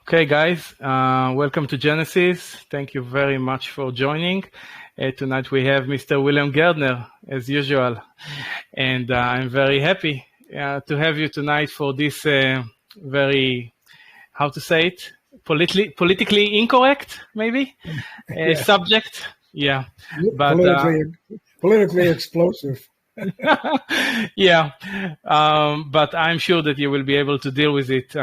Okay, guys, welcome to Genesis. Thank you very much for joining. Tonight we have Mr. William Gairdner, as usual, and I'm very happy to have you tonight for this very, how to say it, politically incorrect, maybe, Yeah. subject. Yeah, but politically explosive. Yeah, but I'm sure that you will be able to deal with it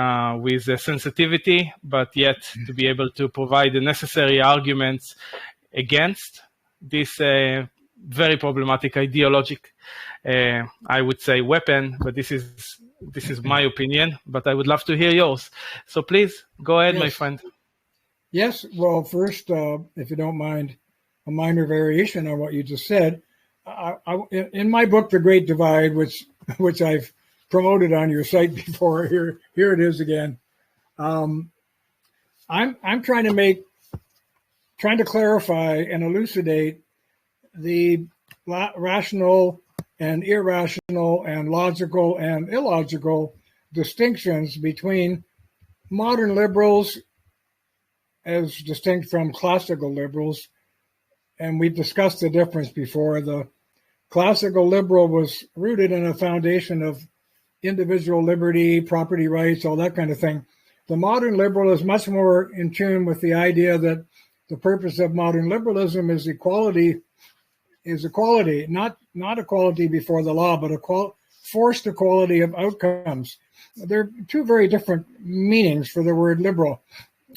with sensitivity, but yet to be able to provide the necessary arguments against this very problematic ideologic, I would say, weapon. But this is my opinion. But I would love to hear yours. So please go ahead, my friend. Yes. Well, first, if you don't mind, a minor variation on what you just said. In my book, The Great Divide, which I've promoted on your site before, here it is again. I'm trying to clarify and elucidate the rational and irrational and logical and illogical distinctions between modern liberals as distinct from classical liberals. And we've discussed the difference before. The classical liberal was rooted in a foundation of individual liberty, property rights, all that kind of thing. The modern liberal is much more in tune with the idea that the purpose of modern liberalism is equality, not equality before the law, but forced equality of outcomes. They're two very different meanings for the word liberal.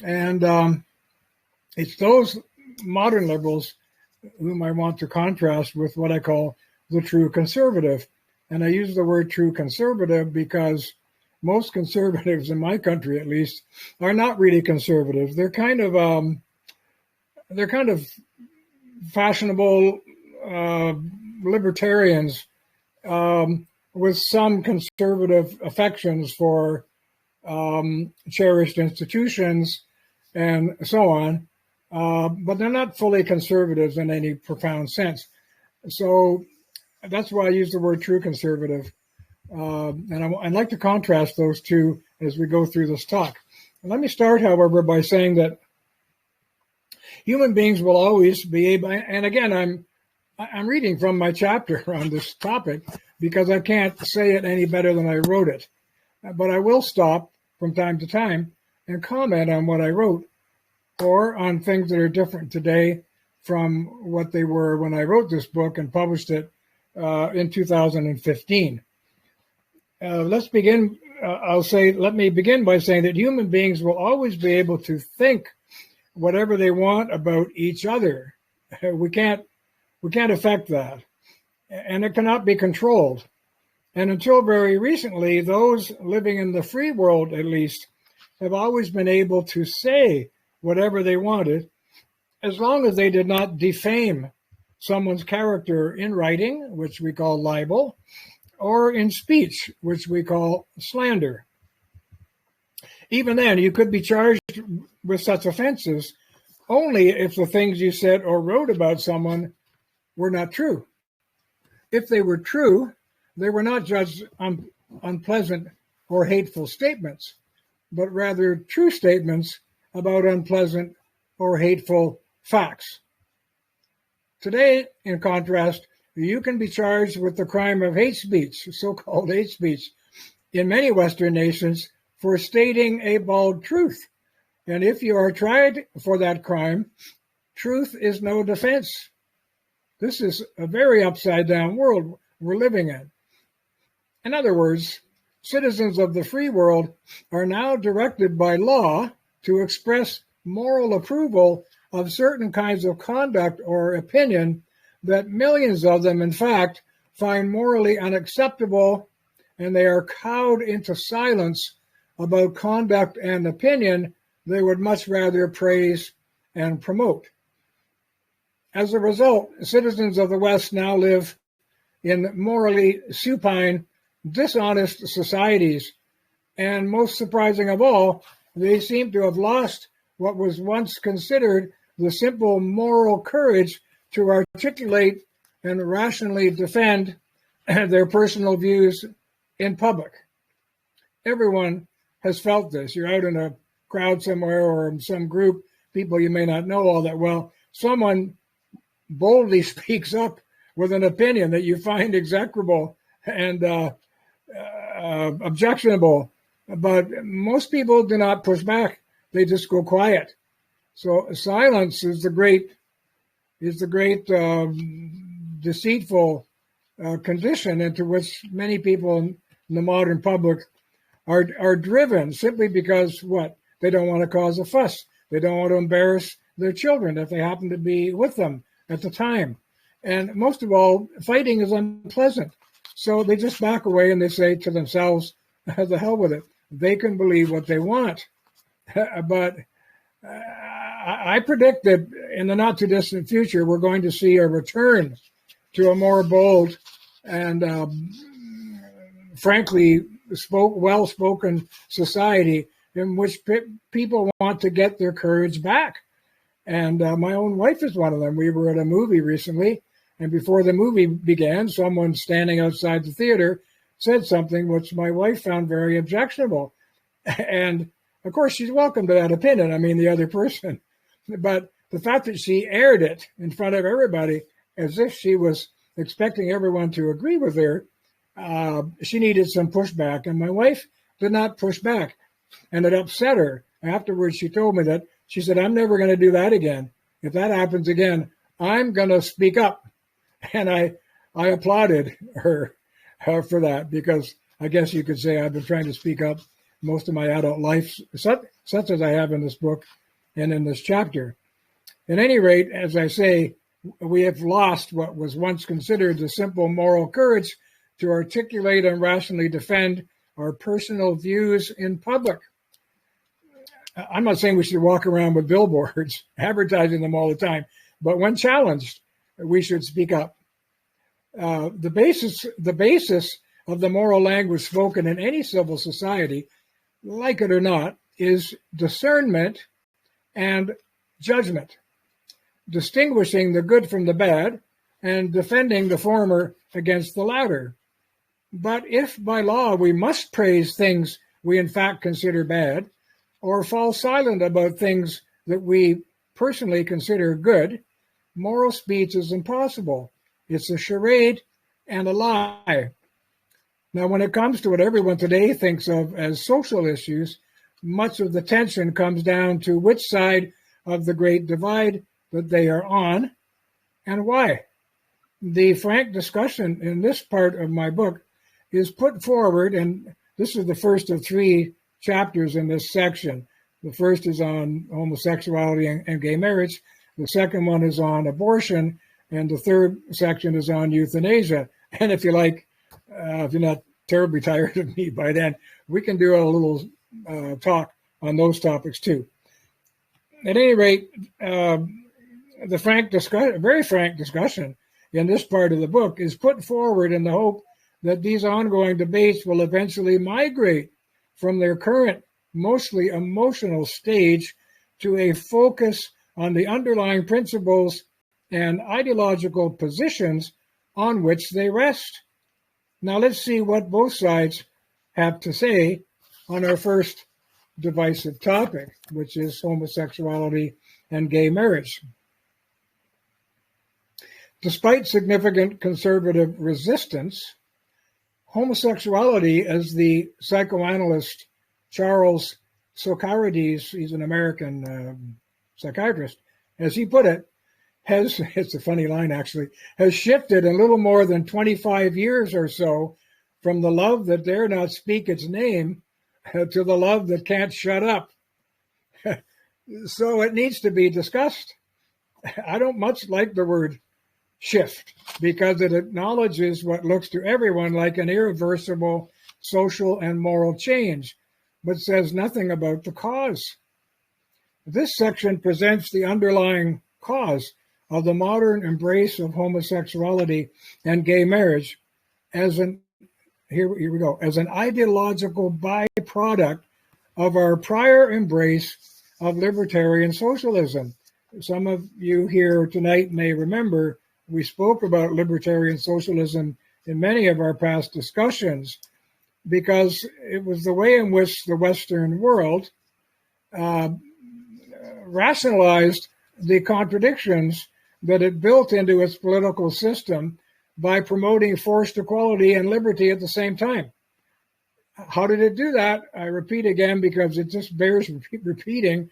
And it's those modern liberals whom I want to contrast with what I call the true conservative. And I use the word true conservative because most conservatives in my country, at least, are not really conservatives. They're kind of fashionable libertarians with some conservative affections for cherished institutions and so on. But they're not fully conservatives in any profound sense. So that's why I use the word true conservative. And I'd like to contrast those two as we go through this talk. And let me start, however, by saying that human beings will always be able, and again, I'm reading from my chapter on this topic because I can't say it any better than I wrote it. But I will stop from time to time and comment on what I wrote, or on things that are different today from what they were when I wrote this book and published it in 2015. Let me begin by saying that human beings will always be able to think whatever they want about each other. We can't affect that, and it cannot be controlled. And until very recently, those living in the free world, at least, have always been able to say whatever they wanted, as long as they did not defame someone's character in writing, which we call libel, or in speech, which we call slander. Even then, you could be charged with such offenses only if the things you said or wrote about someone were not true. If they were true, they were not just unpleasant or hateful statements, but rather true statements about unpleasant or hateful facts. Today, in contrast, you can be charged with the crime of hate speech, so-called hate speech, in many Western nations for stating a bald truth. And if you are tried for that crime, truth is no defense. This is a very upside-down world we're living in. In other words, citizens of the free world are now directed by law to express moral approval of certain kinds of conduct or opinion that millions of them, in fact, find morally unacceptable, and they are cowed into silence about conduct and opinion they would much rather praise and promote. As a result, citizens of the West now live in morally supine, dishonest societies, and most surprising of all, they seem to have lost what was once considered the simple moral courage to articulate and rationally defend their personal views in public. Everyone has felt this. You're out in a crowd somewhere or in some group, people you may not know all that well, someone boldly speaks up with an opinion that you find execrable and objectionable, but most people do not push back. They just go quiet. So silence is the great deceitful condition into which many people in the modern public are driven simply because what? They don't want to cause a fuss. They don't want to embarrass their children if they happen to be with them at the time. And most of all, fighting is unpleasant. So they just back away and they say to themselves, the hell with it. They can believe what they want. But I predict that in the not too distant future, we're going to see a return to a more bold and frankly well-spoken society in which people want to get their courage back. And my own wife is one of them. We were at a movie recently, and before the movie began, someone standing outside the theater said something which my wife found very objectionable. And of course, she's welcome to that opinion. I mean, the other person. But the fact that she aired it in front of everybody as if she was expecting everyone to agree with her, she needed some pushback. And my wife did not push back. And it upset her. Afterwards, she told me that. She said, I'm never going to do that again. If that happens again, I'm going to speak up. And I applauded her for that, because I guess you could say I've been trying to speak up most of my adult life, such as I have in this book and in this chapter. At any rate, as I say, we have lost what was once considered the simple moral courage to articulate and rationally defend our personal views in public. I'm not saying we should walk around with billboards advertising them all the time, but when challenged, we should speak up. The basis of the moral language spoken in any civil society, like it or not, is discernment and judgment, distinguishing the good from the bad and defending the former against the latter. But if by law we must praise things we in fact consider bad, or fall silent about things that we personally consider good, moral speech is impossible. It's a charade and a lie. Now, when it comes to what everyone today thinks of as social issues, much of the tension comes down to which side of the great divide that they are on and why. The frank discussion in this part of my book is put forward, and this is the first of 3 chapters in this section. The first is on homosexuality and gay marriage. The second one is on abortion. And the third section is on euthanasia. And if you like, if you're not terribly tired of me by then, we can do a little talk on those topics too. At any rate, the very frank discussion in this part of the book is put forward in the hope that these ongoing debates will eventually migrate from their current mostly emotional stage to a focus on the underlying principles and ideological positions on which they rest. Now let's see what both sides have to say on our first divisive topic, which is homosexuality and gay marriage. Despite significant conservative resistance, homosexuality, as the psychoanalyst Charles Socarides, he's an American psychiatrist, as he put it, it's a funny line actually, has shifted in little more than 25 years or so from the love that dare not speak its name to the love that can't shut up. So it needs to be discussed. I don't much like the word shift because it acknowledges what looks to everyone like an irreversible social and moral change, but says nothing about the cause. This section presents the underlying cause of the modern embrace of homosexuality and gay marriage as an ideological byproduct of our prior embrace of libertarian socialism. Some of you here tonight may remember we spoke about libertarian socialism in many of our past discussions because it was the way in which the Western world rationalized the contradictions that it built into its political system by promoting forced equality and liberty at the same time. How did it do that? I repeat again because it just bears repeating.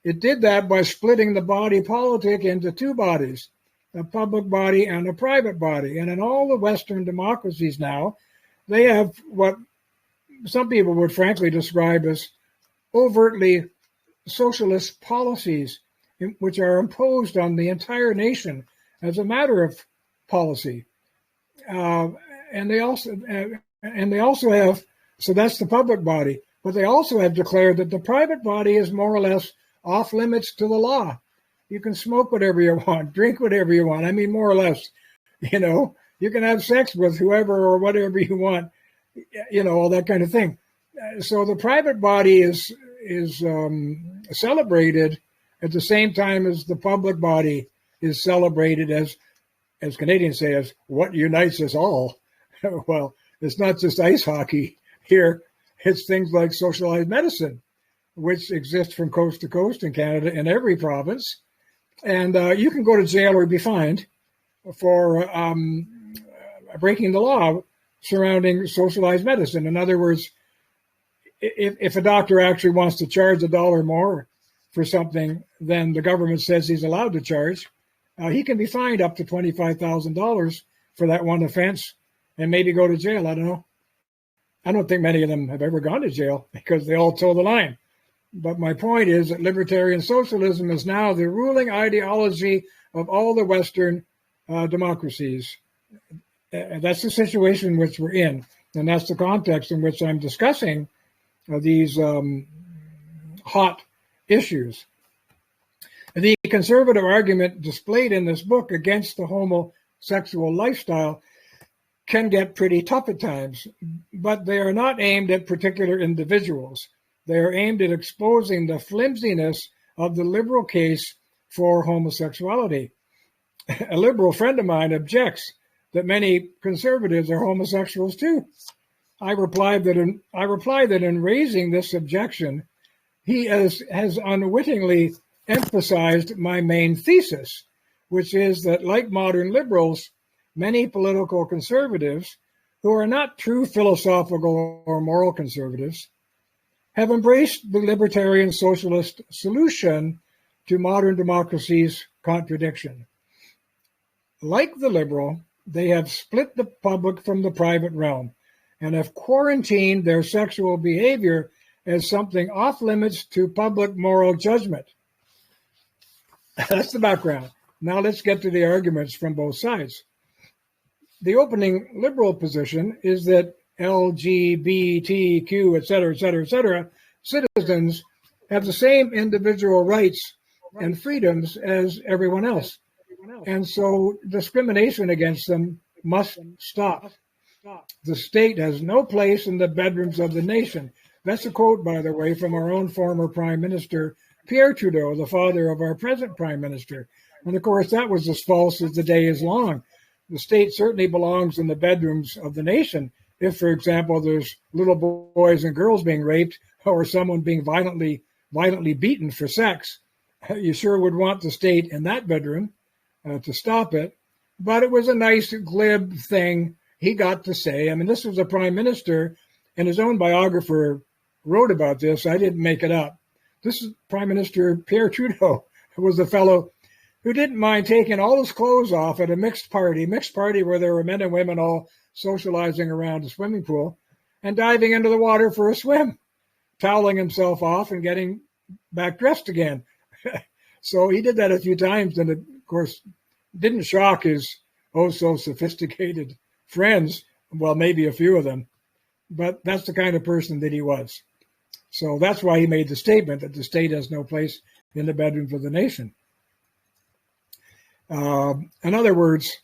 It did that by splitting the body politic into two bodies, a public body and a private body. And in all the Western democracies now, they have what some people would frankly describe as overtly socialist policies, which are imposed on the entire nation as a matter of policy. And they also have, so that's the public body, but they also have declared that the private body is more or less off limits to the law. You can smoke whatever you want, drink whatever you want. I mean, more or less, you can have sex with whoever or whatever you want, all that kind of thing. So the private body is celebrated at the same time as the public body is celebrated as Canadians say, as what unites us all. Well, it's not just ice hockey here. It's things like socialized medicine, which exists from coast to coast in Canada in every province. And you can go to jail or be fined for breaking the law surrounding socialized medicine. In other words, if a doctor actually wants to charge $1 more for something than the government says he's allowed to charge, he can be fined up to $25,000 for that one offense and maybe go to jail. I don't know. I don't think many of them have ever gone to jail because they all toe the line. But my point is that libertarian socialism is now the ruling ideology of all the Western democracies. That's the situation in which we're in. And that's the context in which I'm discussing these hot issues. The conservative argument displayed in this book against the homosexual lifestyle can get pretty tough at times, but they are not aimed at particular individuals. They are aimed at exposing the flimsiness of the liberal case for homosexuality. A liberal friend of mine objects that many conservatives are homosexuals too. I replied that in raising this objection, he has unwittingly emphasized my main thesis, which is that, like modern liberals, many political conservatives who are not true philosophical or moral conservatives have embraced the libertarian socialist solution to modern democracy's contradiction. Like the liberal, they have split the public from the private realm and have quarantined their sexual behavior as something off limits to public moral judgment. That's the background. Now let's get to the arguments from both sides. The opening liberal position is that LGBTQ, et cetera, citizens have the same individual rights and freedoms as everyone else. And so discrimination against them must stop. The state has no place in the bedrooms of the nation. That's a quote, by the way, from our own former Prime Minister, Pierre Trudeau, the father of our present Prime Minister. And of course, that was as false as the day is long. The state certainly belongs in the bedrooms of the nation. If, for example, there's little boys and girls being raped or someone being violently beaten for sex, you sure would want the state in that bedroom to stop it. But it was a nice, glib thing he got to say. I mean, this was a prime minister, and his own biographer wrote about this. I didn't make it up. This is Prime Minister Pierre Trudeau, who was the fellow who didn't mind taking all his clothes off at a mixed party where there were men and women all socializing around a swimming pool, and diving into the water for a swim, toweling himself off and getting back dressed again. So he did that a few times, and it, of course, didn't shock his so sophisticated friends. Well, maybe a few of them, but that's the kind of person that he was. So that's why he made the statement that the state has no place in the bedrooms of the nation. In other words,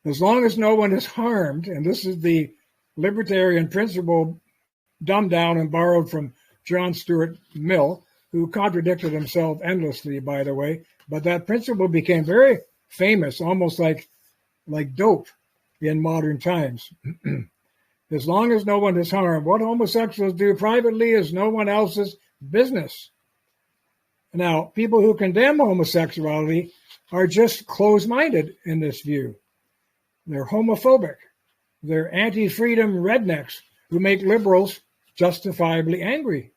as long as no one is harmed, and this is the libertarian principle dumbed down and borrowed from John Stuart Mill, who contradicted himself endlessly, by the way, but that principle became very famous, almost like dope in modern times. as long as no one is harmed. What homosexuals do privately is no one else's business. Now, people who condemn homosexuality are just closed-minded in this view. They're homophobic. They're anti-freedom rednecks who make liberals justifiably angry.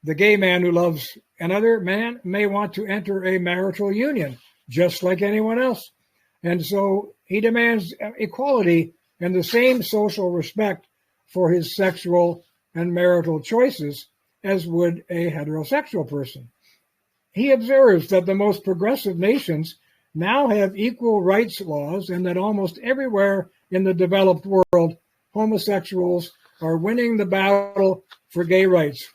The gay man who loves another man may want to enter a marital union, just like anyone else. And so he demands equality and the same social respect for his sexual and marital choices as would a heterosexual person. He observes that the most progressive nations now have equal rights laws and that almost everywhere in the developed world, homosexuals are winning the battle for gay rights.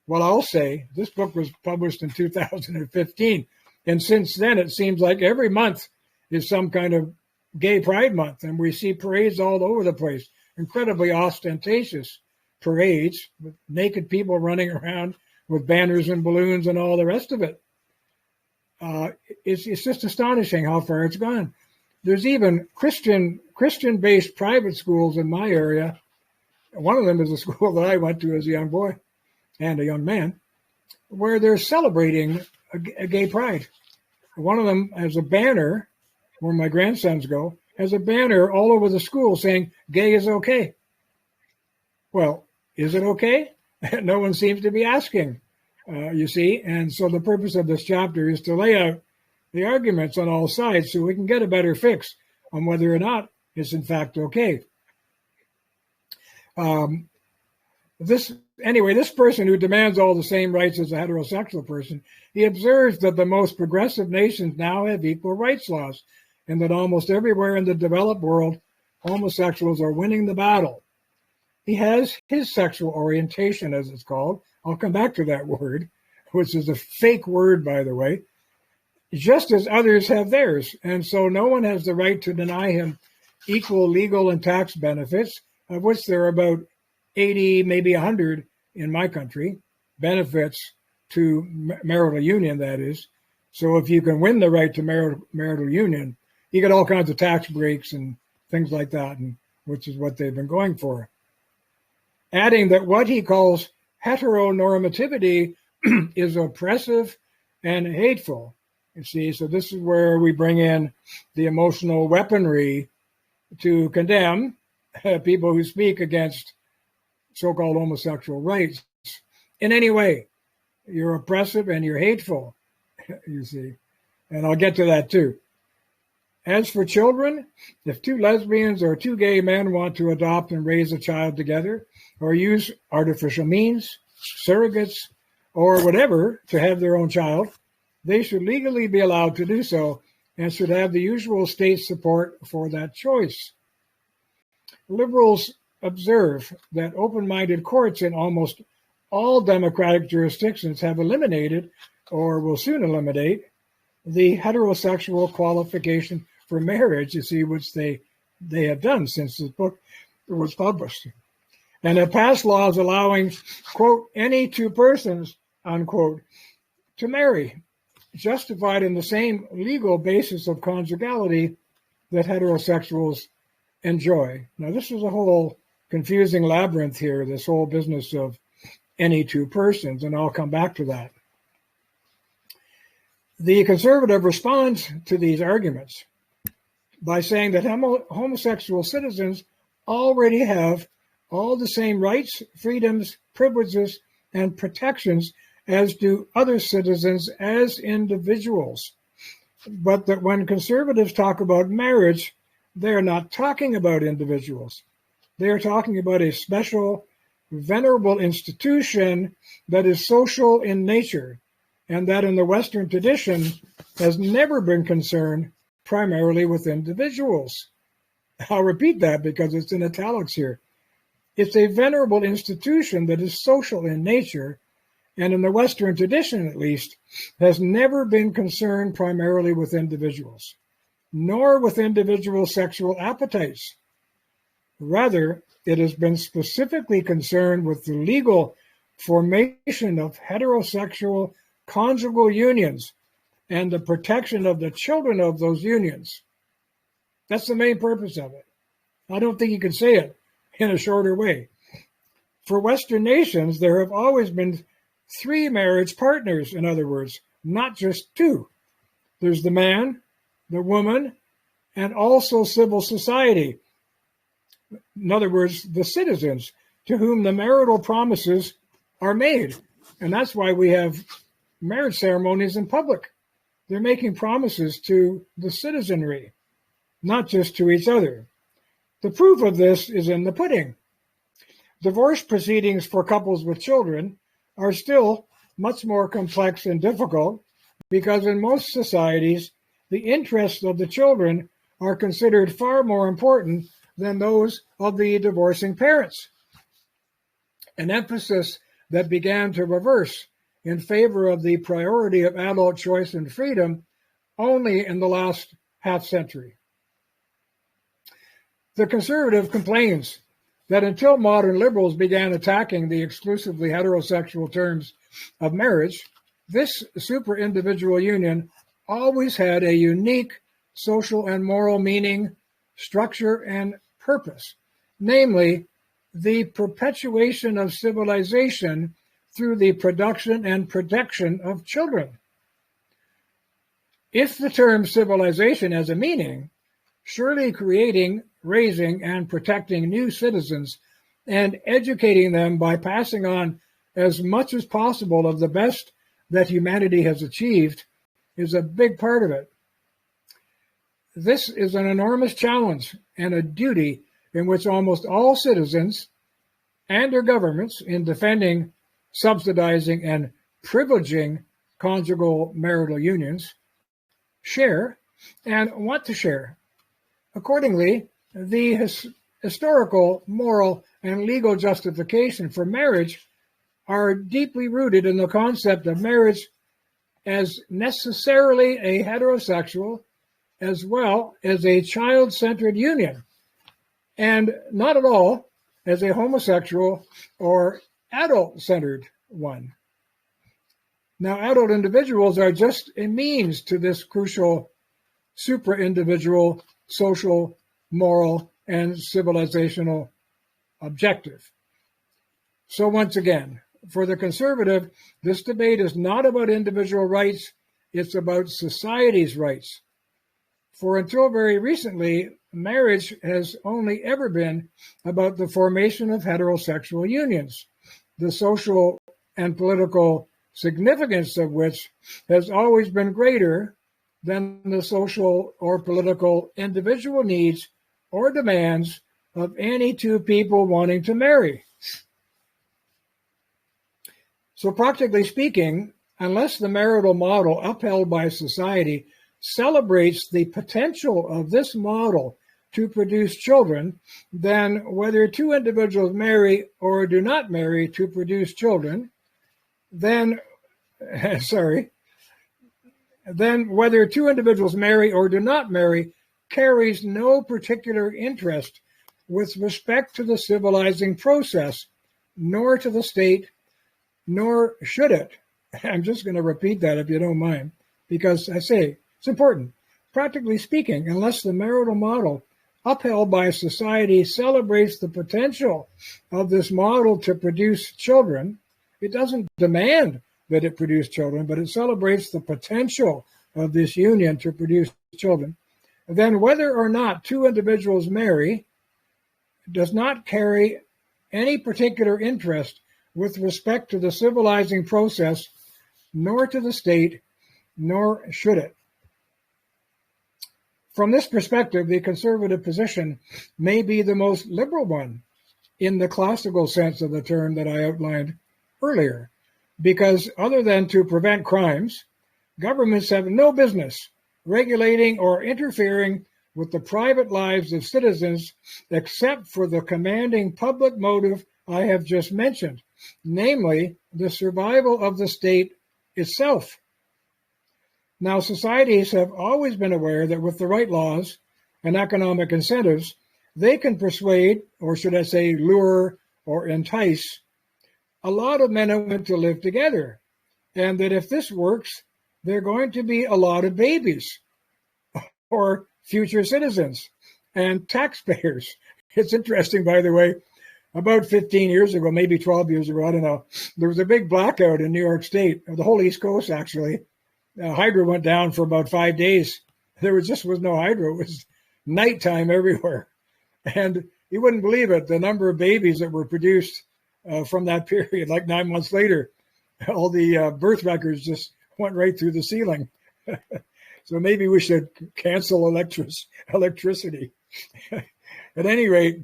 Well, I'll say this book was published in 2015. And since then, it seems like every month is some kind of gay pride month. And we see parades all over the place, incredibly ostentatious parades with naked people running around with banners and balloons and all the rest of it. It's just astonishing how far it's gone. There's even Christian-based private schools in my area. One of them is a school that I went to as a young boy and a young man, where they're celebrating a gay pride. One of them has a banner, where my grandsons go, has a banner all over the school saying, gay is okay. Well, is it okay? No one seems to be asking, you see. And so the purpose of this chapter is to lay out the arguments on all sides so we can get a better fix on whether or not it's in fact okay. This person who demands all the same rights as a heterosexual person, he observes that the most progressive nations now have equal rights laws and that almost everywhere in the developed world, homosexuals are winning the battle. He has his sexual orientation, as it's called. I'll come back to that word, which is a fake word, by the way, just as others have theirs. And so no one has the right to deny him equal legal and tax benefits, of which there are about 80, maybe 100 in my country, benefits to marital union, that is. So if you can win the right to marital union, you get all kinds of tax breaks and things like that, and which is what they've been going for. Adding that what he calls heteronormativity is oppressive and hateful. You see, so this is where we bring in the emotional weaponry to condemn people who speak against so-called homosexual rights in any way. You're oppressive and you're hateful, you see. And I'll get to that too. As for children, if two lesbians or two gay men want to adopt and raise a child together or use artificial means, surrogates, or whatever to have their own child, they should legally be allowed to do so and should have the usual state support for that choice. Liberals observe that open-minded courts in almost all democratic jurisdictions have eliminated, or will soon eliminate, the heterosexual qualification for marriage, you see, which they have done since this book was published, and have passed laws allowing, quote, any two persons, unquote, to marry, justified in the same legal basis of conjugality that heterosexuals enjoy. Now, this is a whole confusing labyrinth here, this whole business of any two persons, and I'll come back to that. The conservative responds to these arguments by saying that homosexual citizens already have all the same rights, freedoms, privileges, and protections as do other citizens as individuals. But that when conservatives talk about marriage, they're not talking about individuals. They're talking about a special, venerable institution that is social in nature, and that in the Western tradition has never been concerned primarily with individuals. I'll repeat that because it's in italics here. It's a venerable institution that is social in nature, and in the Western tradition at least, has never been concerned primarily with individuals, nor with individual sexual appetites. Rather, it has been specifically concerned with the legal formation of heterosexual conjugal unions and the protection of the children of those unions. That's the main purpose of it. I don't think you can say it in a shorter way. For Western nations, there have always been 3 marriage partners, in other words, not just 2. There's the man, the woman, and also civil society. In other words, the citizens to whom the marital promises are made. And that's why we have marriage ceremonies in public. They're making promises to the citizenry, not just to each other. The proof of this is in the pudding. Divorce proceedings for couples with children are still much more complex and difficult because in most societies, the interests of the children are considered far more important than those of the divorcing parents. An emphasis that began to reverse in favor of the priority of adult choice and freedom only in the last half century. The conservative complains that until modern liberals began attacking the exclusively heterosexual terms of marriage, this super-individual union always had a unique social and moral meaning, structure, and purpose, namely the perpetuation of civilization through the production and protection of children. If the term civilization has a meaning, surely creating, raising, and protecting new citizens and educating them by passing on as much as possible of the best that humanity has achieved is a big part of it. This is an enormous challenge and a duty in which almost all citizens and their governments, in defending, subsidizing, and privileging conjugal marital unions, share and want to share. Accordingly, the historical, moral, and legal justification for marriage are deeply rooted in the concept of marriage as necessarily a heterosexual as well as a child-centered union, and not at all as a homosexual or adult-centered one. Now, adult individuals are just a means to this crucial supra-individual social, moral, and civilizational objective. So once again, for the conservative, this debate is not about individual rights, it's about society's rights. For until very recently, marriage has only ever been about the formation of heterosexual unions, the social and political significance of which has always been greater than the social or political individual needs or demands of any 2 people wanting to marry. So practically speaking, unless the marital model upheld by society celebrates the potential of this model to produce children, then whether 2 individuals marry or do not marry to produce children, then whether 2 individuals marry or do not marry carries no particular interest with respect to the civilizing process, nor to the state, nor should it. I'm just going to repeat that if you don't mind, because I say it's important. Practically speaking, unless the marital model upheld by society celebrates the potential of this model to produce children, it doesn't demand that it produce children, but it celebrates the potential of this union to produce children, then whether or not 2 individuals marry does not carry any particular interest with respect to the civilizing process, nor to the state, nor should it. From this perspective, the conservative position may be the most liberal one in the classical sense of the term that I outlined earlier, because other than to prevent crimes, governments have no business regulating or interfering with the private lives of citizens except for the commanding public motive I have just mentioned, namely the survival of the state itself. Now, societies have always been aware that with the right laws and economic incentives, they can persuade, or should I say lure or entice, a lot of men and women to live together, and that if this works, there are going to be a lot of babies or future citizens and taxpayers. It's interesting, by the way, about 15 years ago, maybe 12 years ago, I don't know, there was a big blackout in New York State, the whole East Coast, actually. Hydro went down for about 5 days. There was no hydro. It was nighttime everywhere. And you wouldn't believe it, the number of babies that were produced from that period, like 9 months later. All the birth records just went right through the ceiling. So maybe we should cancel electricity. At any rate,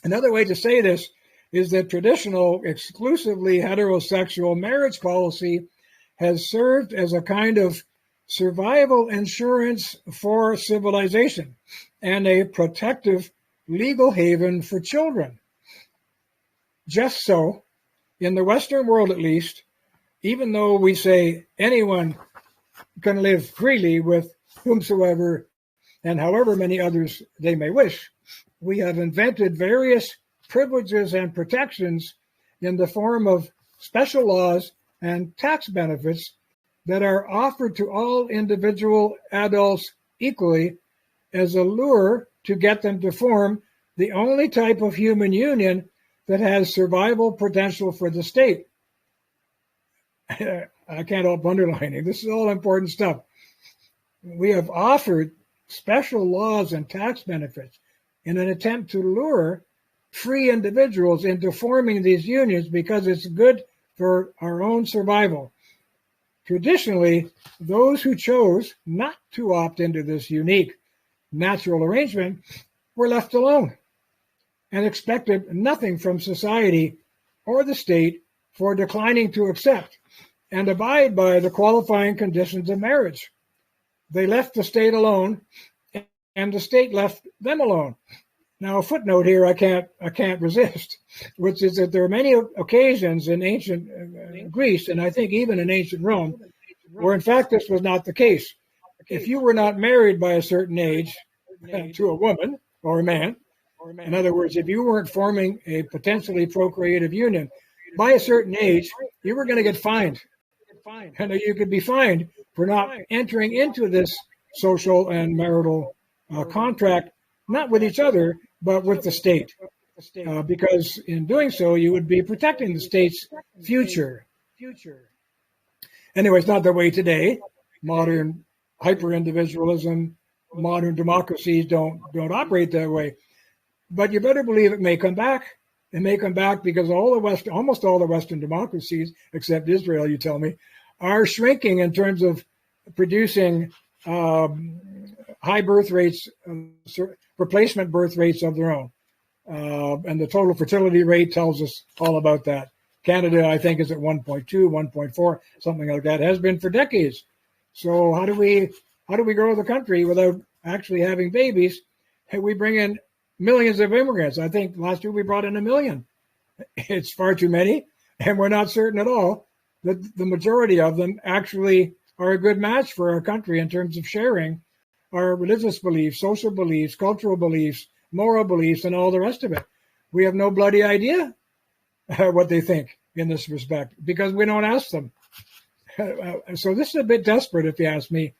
another way to say this is that traditional, exclusively heterosexual marriage policy has served as a kind of survival insurance for civilization and a protective legal haven for children. Just so, in the Western world at least, even though we say anyone can live freely with whomsoever and however many others they may wish, we have invented various privileges and protections in the form of special laws and tax benefits that are offered to all individual adults equally as a lure to get them to form the only type of human union that has survival potential for the state. I can't help underlining, this is all important stuff. We have offered special laws and tax benefits in an attempt to lure free individuals into forming these unions because it's good for our own survival. Traditionally, those who chose not to opt into this unique natural arrangement were left alone and expected nothing from society or the state for declining to accept and abide by the qualifying conditions of marriage. They left the state alone, and the state left them alone. Now, a footnote here I can't resist, which is that there are many occasions in ancient Greece, and I think even in ancient Rome, where in fact this was not the case. If you were not married by a certain age to a woman or a man, in other words, if you weren't forming a potentially procreative union by a certain age, you were going to get fined. And you could be fined for not entering into this social and marital contract, not with each other, but with the state. Because in doing so, you would be protecting the state's future. Anyway, it's not that way today. Modern hyper-individualism, modern democracies don't operate that way. But you better believe it may come back. It may come back because almost all the Western democracies, except Israel, you tell me, are shrinking in terms of producing high birth rates, replacement birth rates of their own. And the total fertility rate tells us all about that. Canada, I think, is at 1.2, 1.4, something like that. It has been for decades. So how do we grow the country without actually having babies? And we bring in millions of immigrants. I think last year we brought in 1 million. It's far too many, and we're not certain at all that the majority of them actually are a good match for our country in terms of sharing our religious beliefs, social beliefs, cultural beliefs, moral beliefs, and all the rest of it. We have no bloody idea what they think in this respect because we don't ask them. So this is a bit desperate, if you ask me.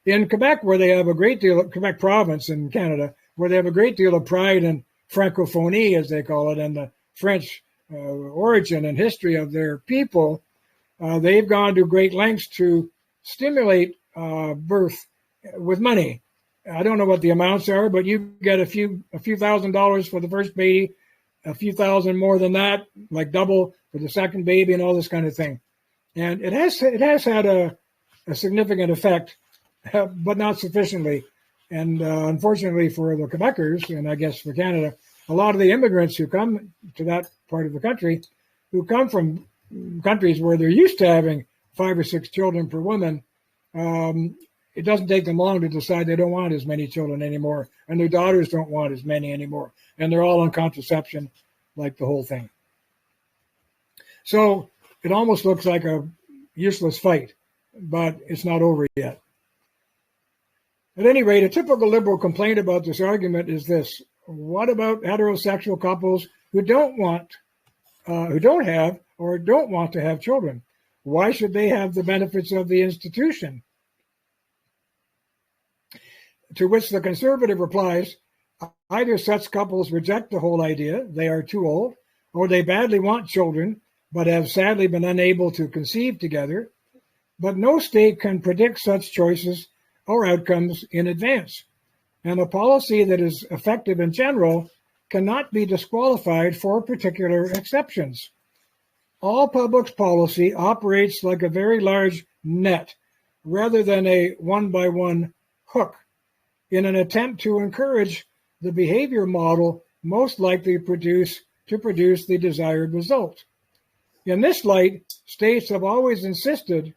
In Quebec, where they have a great deal of Quebec province in Canada, where they have a great deal of pride in francophonie, as they call it, and the French origin and history of their people, they've gone to great lengths to stimulate birth with money. I don't know what the amounts are, but you get a few $1,000s for the first baby, a few thousand more than that, like double for the second baby, and all this kind of thing. And it has had a significant effect, but not sufficiently. And unfortunately for the Quebecers, and I guess for Canada, a lot of the immigrants who come to that part of the country, who come from countries where they're used to having 5 or 6 children per woman, it doesn't take them long to decide they don't want as many children anymore, and their daughters don't want as many anymore, and they're all on contraception, like the whole thing. So it almost looks like a useless fight, but it's not over yet. At any rate, a typical liberal complaint about this argument is this: what about heterosexual couples who don't have or don't want to have children? Why should they have the benefits of the institution? To which the conservative replies, Either such couples reject the whole idea, they are too old, or they badly want children, but have sadly been unable to conceive together. But no state can predict such choices or outcomes in advance. And a policy that is effective in general cannot be disqualified for particular exceptions. All public policy operates like a very large net rather than a one-by-one hook in an attempt to encourage the behavior model most likely to produce the desired result. In this light, states have always insisted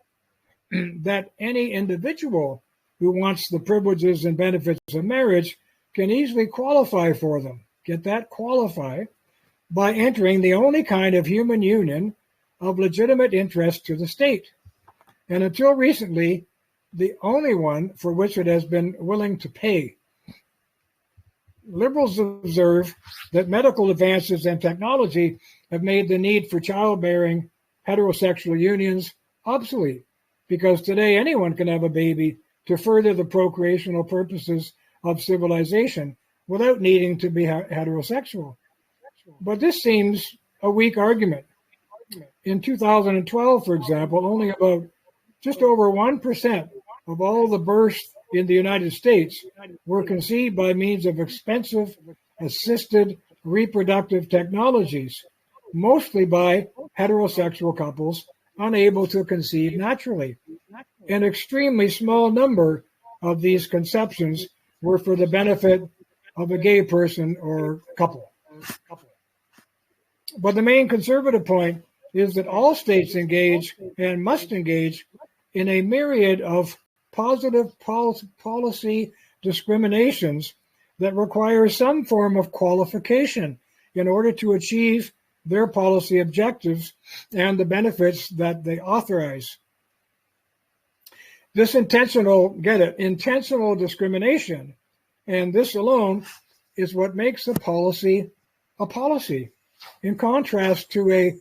that any individual who wants the privileges and benefits of marriage can easily qualify for them. Get that? Qualify by entering the only kind of human union of legitimate interest to the state, and until recently, the only one for which it has been willing to pay. Liberals observe that medical advances and technology have made the need for childbearing heterosexual unions obsolete, because today anyone can have a baby to further the procreational purposes of civilization without needing to be heterosexual. But this seems a weak argument. In 2012, for example, only about just over 1% of all the births in the United States were conceived by means of expensive assisted reproductive technologies, mostly by heterosexual couples unable to conceive naturally. An extremely small number of these conceptions were for the benefit of a gay person or couple. But the main conservative point is that all states engage and must engage in a myriad of positive policy discriminations that require some form of qualification in order to achieve their policy objectives and the benefits that they authorize. This intentional discrimination, and this alone is what makes a policy, in contrast to a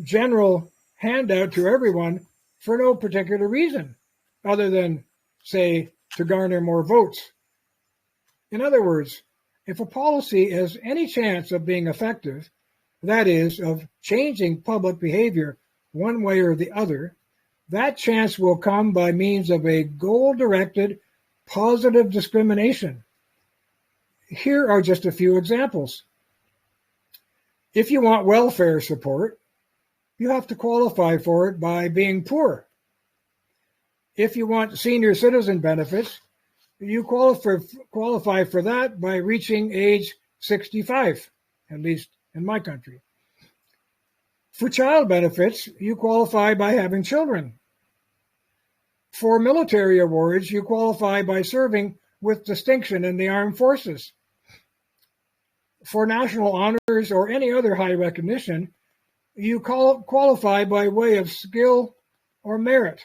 general handout to everyone for no particular reason, other than, say, to garner more votes. In other words, if a policy has any chance of being effective, that is, of changing public behavior one way or the other, that chance will come by means of a goal-directed, positive discrimination. Here are just a few examples. If you want welfare support, you have to qualify for it by being poor. If you want senior citizen benefits, you qualify for that by reaching age 65, at least in my country. For child benefits, you qualify by having children. For military awards, you qualify by serving with distinction in the armed forces. For national honors or any other high recognition, you qualify by way of skill or merit.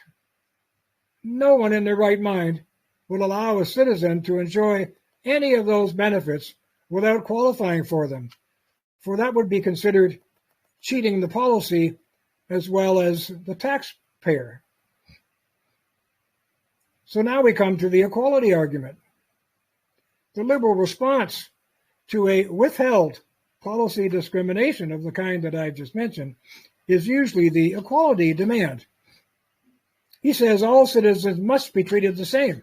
No one in their right mind will allow a citizen to enjoy any of those benefits without qualifying for them, for that would be considered cheating the policy as well as the taxpayer. So now we come to the equality argument. The liberal response to a withheld policy discrimination of the kind that I've just mentioned is usually the equality demand. He says all citizens must be treated the same.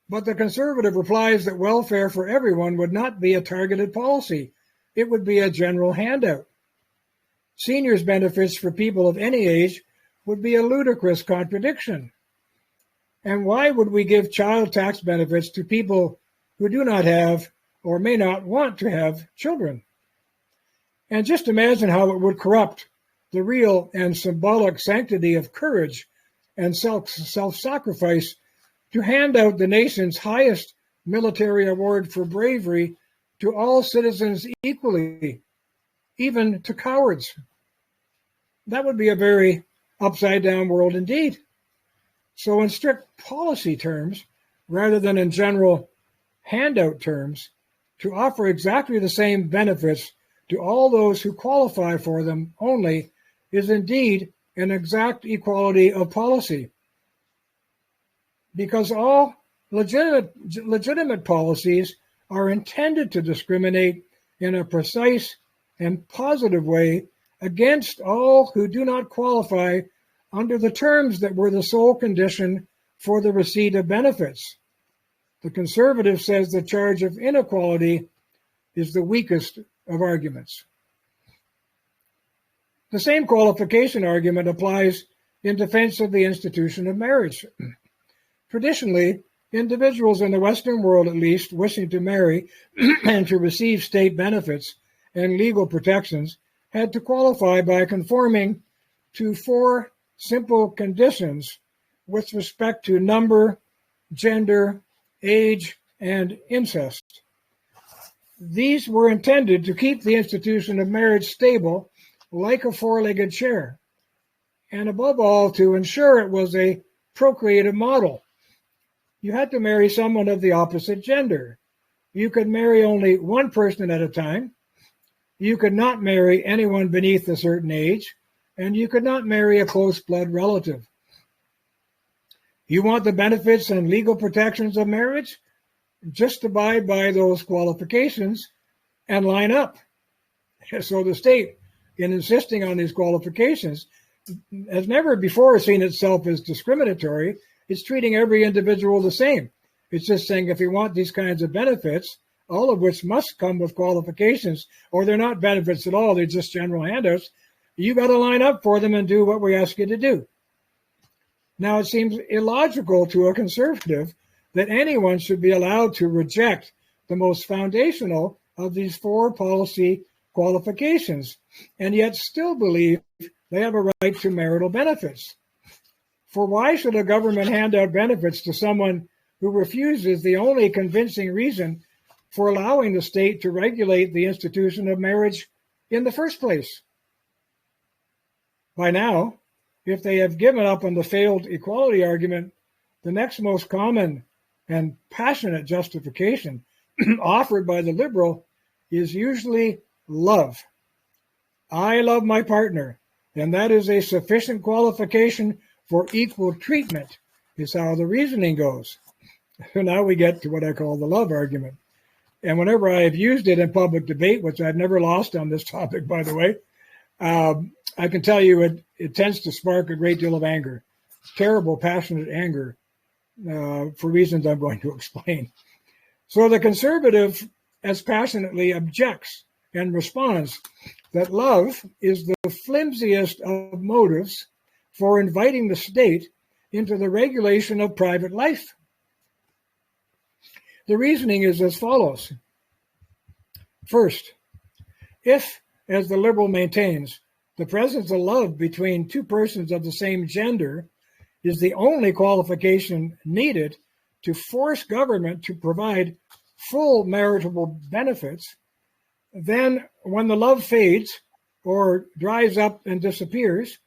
But the conservative replies that welfare for everyone would not be a targeted policy. It would be a general handout. Seniors' benefits for people of any age would be a ludicrous contradiction. And why would we give child tax benefits to people who do not have or may not want to have children? And just imagine how it would corrupt the real and symbolic sanctity of courage and self-sacrifice to hand out the nation's highest military award for bravery to all citizens equally, even to cowards. That would be a very upside-down world indeed. So in strict policy terms, rather than in general handout terms, to offer exactly the same benefits to all those who qualify for them only is indeed an exact equality of policy. Because all legitimate policies are intended to discriminate in a precise and positive way against all who do not qualify under the terms that were the sole condition for the receipt of benefits. The conservative says the charge of inequality is the weakest of arguments. The same qualification argument applies in defense of the institution of marriage. Traditionally, individuals in the Western world, at least, wishing to marry and to receive state benefits and legal protections had to qualify by conforming to 4 simple conditions with respect to number, gender, age, and incest. These were intended to keep the institution of marriage stable like a 4-legged chair, and above all, to ensure it was a procreative model. You had to marry someone of the opposite gender. You could marry only one person at a time. You could not marry anyone beneath a certain age, and you could not marry a close blood relative. You want the benefits and legal protections of marriage? Just abide by those qualifications and line up. So the state, in insisting on these qualifications, has never before seen itself as discriminatory. It's treating every individual the same. It's just saying if you want these kinds of benefits, all of which must come with qualifications, or they're not benefits at all, they're just general handouts, you got to line up for them and do what we ask you to do. Now, it seems illogical to a conservative that anyone should be allowed to reject the most foundational of these 4 policy qualifications, and yet still believe they have a right to marital benefits. For why should a government hand out benefits to someone who refuses the only convincing reason for allowing the state to regulate the institution of marriage in the first place? By now, if they have given up on the failed equality argument, the next most common and passionate justification offered by the liberal is usually love. I love my partner, and that is a sufficient qualification for equal treatment, is how the reasoning goes. So now we get to what I call the love argument. And whenever I have used it in public debate, which I've never lost on this topic, by the way, I can tell you it tends to spark a great deal of anger, terrible, passionate anger, for reasons I'm going to explain. So the conservative as passionately objects and responds that love is the flimsiest of motives for inviting the state into the regulation of private life. The reasoning is as follows. First, if, as the liberal maintains, the presence of love between 2 persons of the same gender is the only qualification needed to force government to provide full marital benefits, then when the love fades or dries up and disappears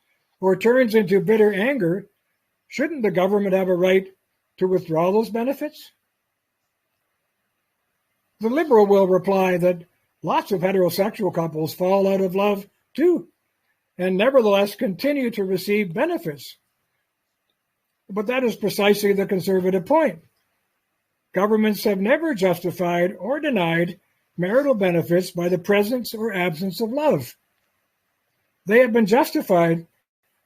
or turns into bitter anger, shouldn't the government have a right to withdraw those benefits? The liberal will reply that lots of heterosexual couples fall out of love too, and nevertheless continue to receive benefits. But that is precisely the conservative point. Governments have never justified or denied marital benefits by the presence or absence of love. They have been justified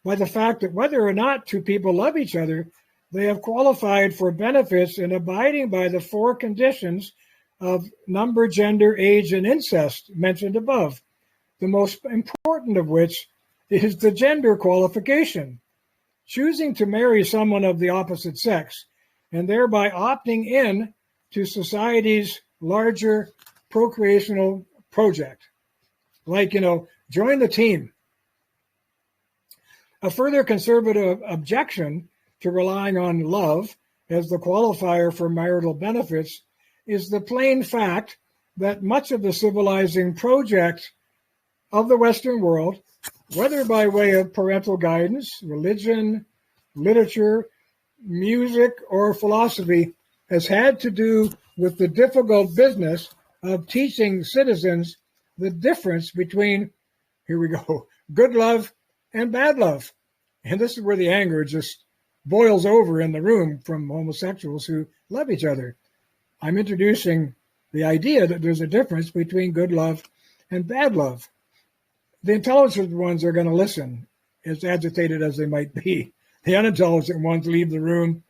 by the fact that whether or not 2 people love each other, they have qualified for benefits in abiding by the 4 conditions of number, gender, age, and incest mentioned above, the most important of which is the gender qualification. Choosing to marry someone of the opposite sex and thereby opting in to society's larger procreational project. Like, join the team. A further conservative objection to relying on love as the qualifier for marital benefits is the plain fact that much of the civilizing project of the Western world, whether by way of parental guidance, religion, literature, music, or philosophy, has had to do with the difficult business of teaching citizens the difference between, here we go, good love and bad love. And this is where the anger just boils over in the room from homosexuals who love each other. I'm introducing the idea that there's a difference between good love and bad love. The intelligent ones are going to listen, as agitated as they might be. The unintelligent ones leave the room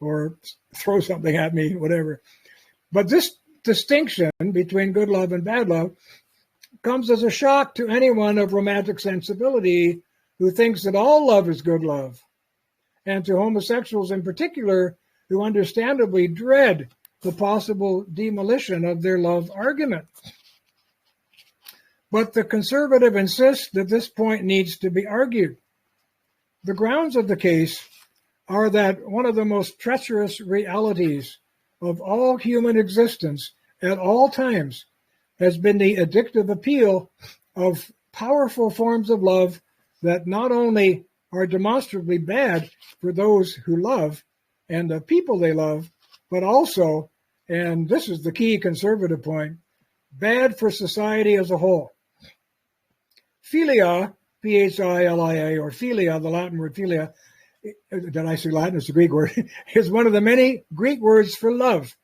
or throw something at me, whatever. But this distinction between good love and bad love comes as a shock to anyone of romantic sensibility who thinks that all love is good love, and to homosexuals in particular who understandably dread the possible demolition of their love argument. But the conservative insists that this point needs to be argued. The grounds of the case are that one of the most treacherous realities of all human existence at all times has been the addictive appeal of powerful forms of love that not only are demonstrably bad for those who love and the people they love, but also, and this is the key conservative point, bad for society as a whole. Philia, P-H-I-L-I-A, or philia, the Latin word philia, did I say Latin? It's a Greek word, is one of the many Greek words for love.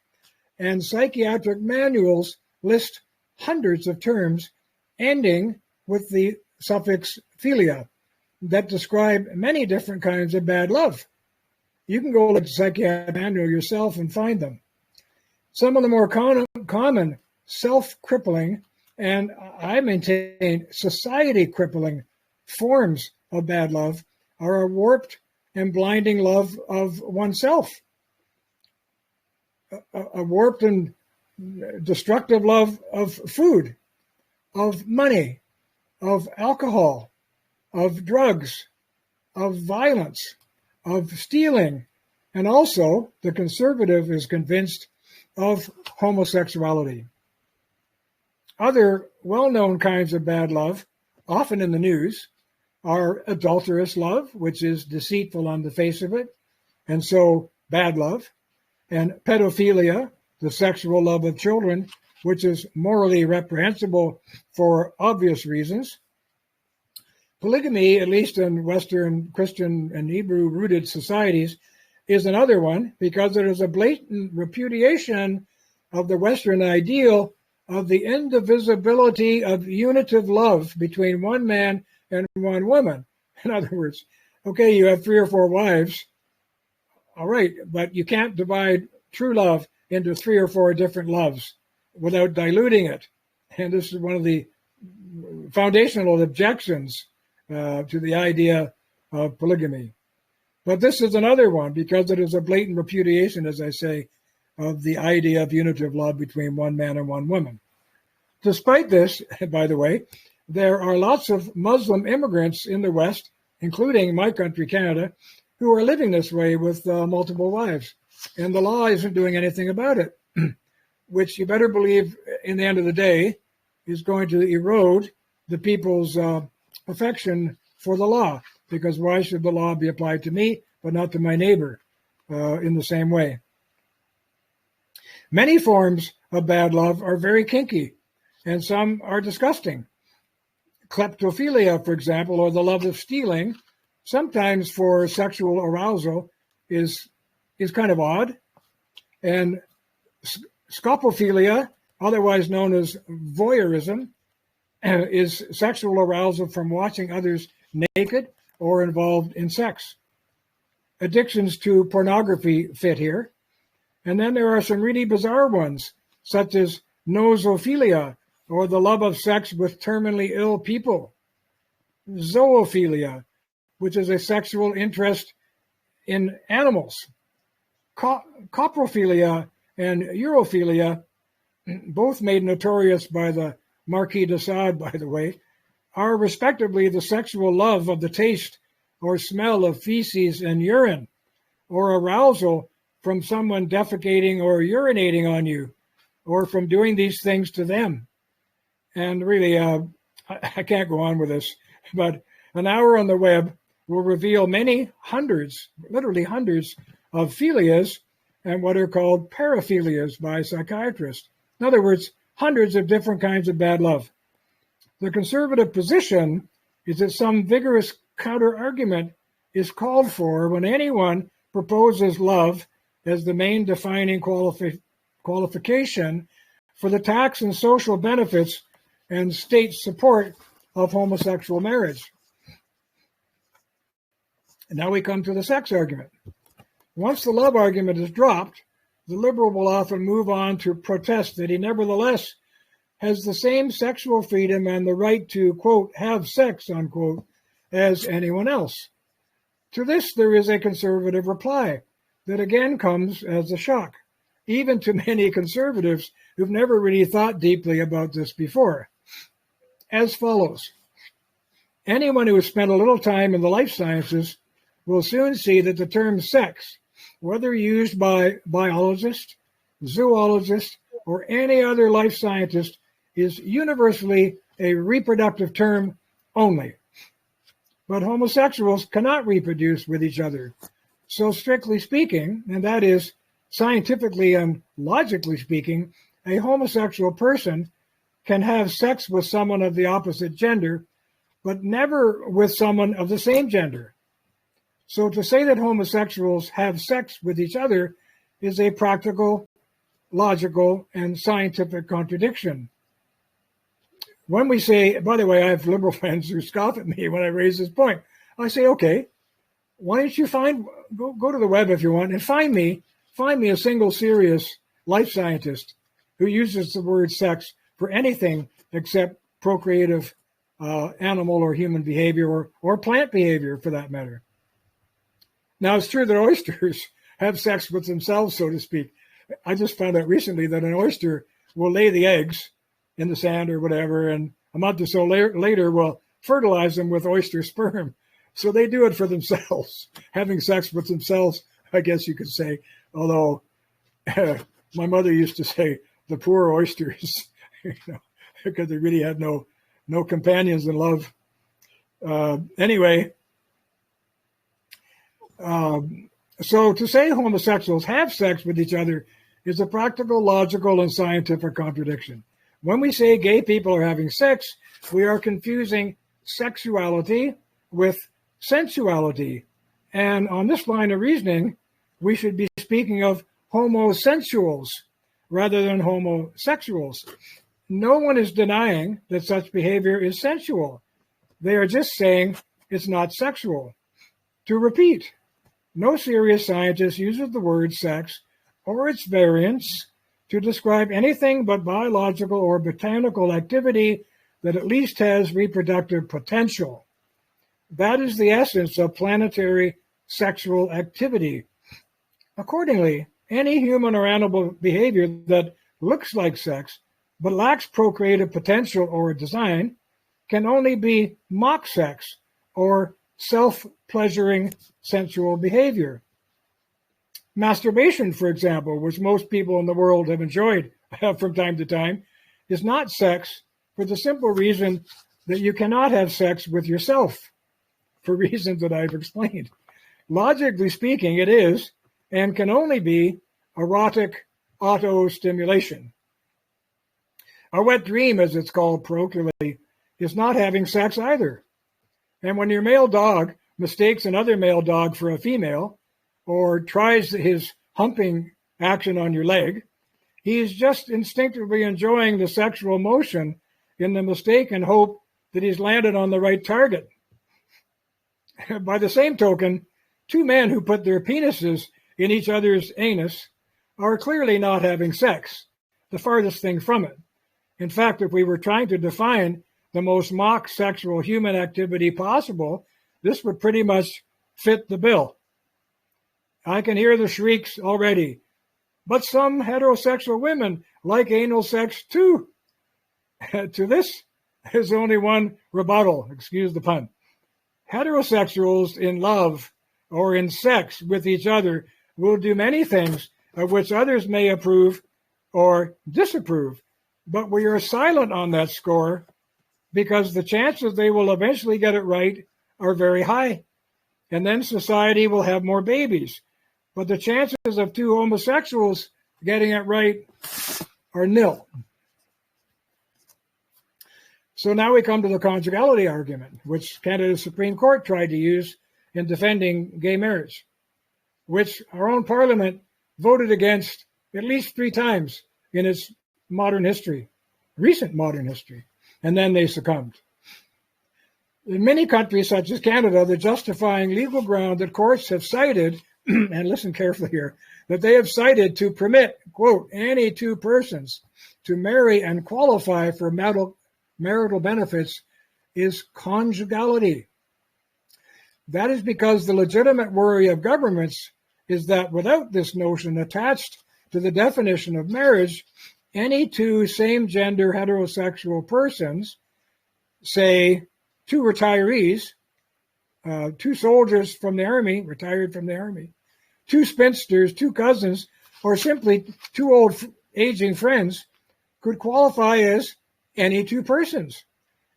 And psychiatric manuals list hundreds of terms ending with the suffix philia that describe many different kinds of bad love. You can go look at the psychiatric manual yourself and find them. Some of the more common self-crippling, and I maintain society-crippling forms of bad love are a warped and blinding love of oneself, a warped and destructive love of food, of money, of alcohol, of drugs, of violence, of stealing, and also the conservative is convinced of homosexuality. Other well-known kinds of bad love, often in the news, are adulterous love, which is deceitful on the face of it, and so bad love, and pedophilia, the sexual love of children, which is morally reprehensible for obvious reasons. Polygamy, at least in Western Christian and Hebrew-rooted societies, is another one because it is a blatant repudiation of the Western ideal of the indivisibility of unitive love between one man and one woman. In other words, okay, you have 3 or 4 wives, all right, but you can't divide true love into 3 or 4 different loves without diluting it. And this is one of the foundational objections to the idea of polygamy. But this is another one because it is a blatant repudiation, as I say, of the idea of unitive love between one man and one woman. Despite this, by the way, there are lots of Muslim immigrants in the West, including my country, Canada, who are living this way with multiple wives. And the law isn't doing anything about it, which you better believe in the end of the day is going to erode the people's affection for the law, because why should the law be applied to me but not to my neighbor in the same way? Many forms of bad love are very kinky, and some are disgusting. Kleptophilia, for example, or the love of stealing, sometimes for sexual arousal, is kind of odd. And scopophilia, otherwise known as voyeurism, is sexual arousal from watching others naked or involved in sex. Addictions to pornography fit here. And then there are some really bizarre ones, such as nosophilia, or the love of sex with terminally ill people. Zoophilia, which is a sexual interest in animals. Coprophilia and urophilia, both made notorious by the Marquis de Sade, by the way, are respectively the sexual love of the taste or smell of feces and urine, or arousal from someone defecating or urinating on you, or from doing these things to them. And really, I can't go on with this, but an hour on the web will reveal many hundreds, literally hundreds, of philias and what are called paraphilias by psychiatrists. In other words, hundreds of different kinds of bad love. The conservative position is that some vigorous counter-argument is called for when anyone proposes love as the main defining qualification for the tax and social benefits and state support of homosexual marriage. And now we come to the sex argument. Once the love argument is dropped, the liberal will often move on to protest that he nevertheless has the same sexual freedom and the right to, quote, have sex, unquote, as anyone else. To this, there is a conservative reply that again comes as a shock, even to many conservatives who've never really thought deeply about this before. As follows. Anyone who has spent a little time in the life sciences will soon see that the term sex, whether used by biologists, zoologists, or any other life scientist, is universally a reproductive term only. But homosexuals cannot reproduce with each other. So strictly speaking, and that is scientifically and logically speaking, a homosexual person can have sex with someone of the opposite gender, but never with someone of the same gender. So to say that homosexuals have sex with each other is a practical, logical, and scientific contradiction. When we say, by the way, I have liberal friends who scoff at me when I raise this point. I say, okay, why don't you go to the web if you want and find me a single serious life scientist who uses the word sex for anything except procreative animal or human behavior or plant behavior for that matter. Now, it's true that oysters have sex with themselves, so to speak. I just found out recently that an oyster will lay the eggs in the sand or whatever, and a month or so later will fertilize them with oyster sperm. So they do it for themselves, having sex with themselves, I guess you could say. Although my mother used to say the poor oysters, because they really had no companions in love. Anyway, so to say homosexuals have sex with each other is a practical, logical, and scientific contradiction. When we say gay people are having sex, we are confusing sexuality with sensuality. And on this line of reasoning, we should be speaking of homosensuals rather than homosexuals. No one is denying that such behavior is sensual. They are just saying it's not sexual. To repeat, no serious scientist uses the word sex or its variants to describe anything but biological or botanical activity that at least has reproductive potential. That is the essence of planetary sexual activity. Accordingly, any human or animal behavior that looks like sex but lacks procreative potential or design can only be mock sex or self-pleasuring sensual behavior. Masturbation, for example, which most people in the world have enjoyed from time to time, is not sex for the simple reason that you cannot have sex with yourself, for reasons that I've explained. Logically speaking, it is and can only be erotic auto-stimulation. A wet dream, as it's called parochially, is not having sex either. And when your male dog mistakes another male dog for a female, or tries his humping action on your leg, he is just instinctively enjoying the sexual motion in the mistaken hope that he's landed on the right target. By the same token, two men who put their penises in each other's anus are clearly not having sex, the farthest thing from it. In fact, if we were trying to define the most mock sexual human activity possible, this would pretty much fit the bill. I can hear the shrieks already. But some heterosexual women like anal sex too. To this, there's only one rebuttal, excuse the pun. Heterosexuals in love or in sex with each other will do many things of which others may approve or disapprove, but we are silent on that score because the chances they will eventually get it right are very high, and then society will have more babies. But the chances of two homosexuals getting it right are nil. So now we come to the conjugality argument, which Canada's Supreme Court tried to use in defending gay marriage, which our own parliament voted against at least 3 times in its modern history, recent modern history, and then they succumbed. In many countries, such as Canada, the justifying legal ground that courts have cited, and listen carefully here, that they have cited to permit, quote, any two persons to marry and qualify for marital benefits is conjugality. That is because the legitimate worry of governments is that without this notion attached to the definition of marriage, any two same-gender heterosexual persons, say two retirees, two soldiers from the army, retired from the army, two spinsters, two cousins, or simply two old aging friends, could qualify as any two persons,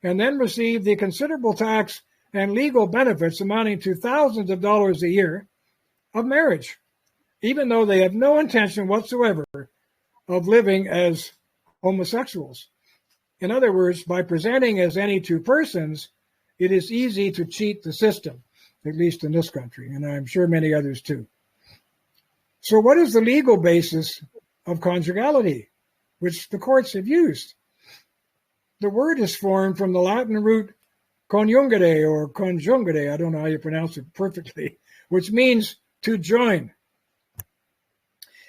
and then receive the considerable tax and legal benefits amounting to thousands of dollars a year of marriage, even though they have no intention whatsoever of living as homosexuals. In other words, by presenting as any two persons, it is easy to cheat the system, at least in this country, and I'm sure many others too. So what is the legal basis of conjugality, which the courts have used? The word is formed from the Latin root conjungere or conjungere, I don't know how you pronounce it perfectly, which means to join.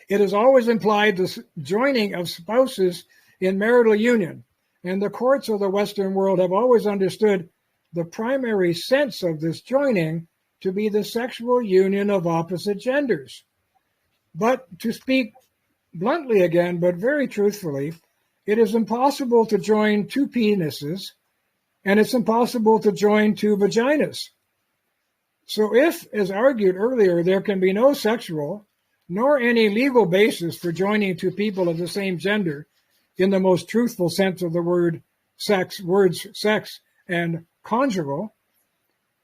It has always implied the joining of spouses in marital union, and the courts of the Western world have always understood the primary sense of this joining to be the sexual union of opposite genders. But to speak bluntly again, but very truthfully, it is impossible to join two penises, and it's impossible to join two vaginas. So if, as argued earlier, there can be no sexual nor any legal basis for joining two people of the same gender in the most truthful sense of the words sex and conjugal,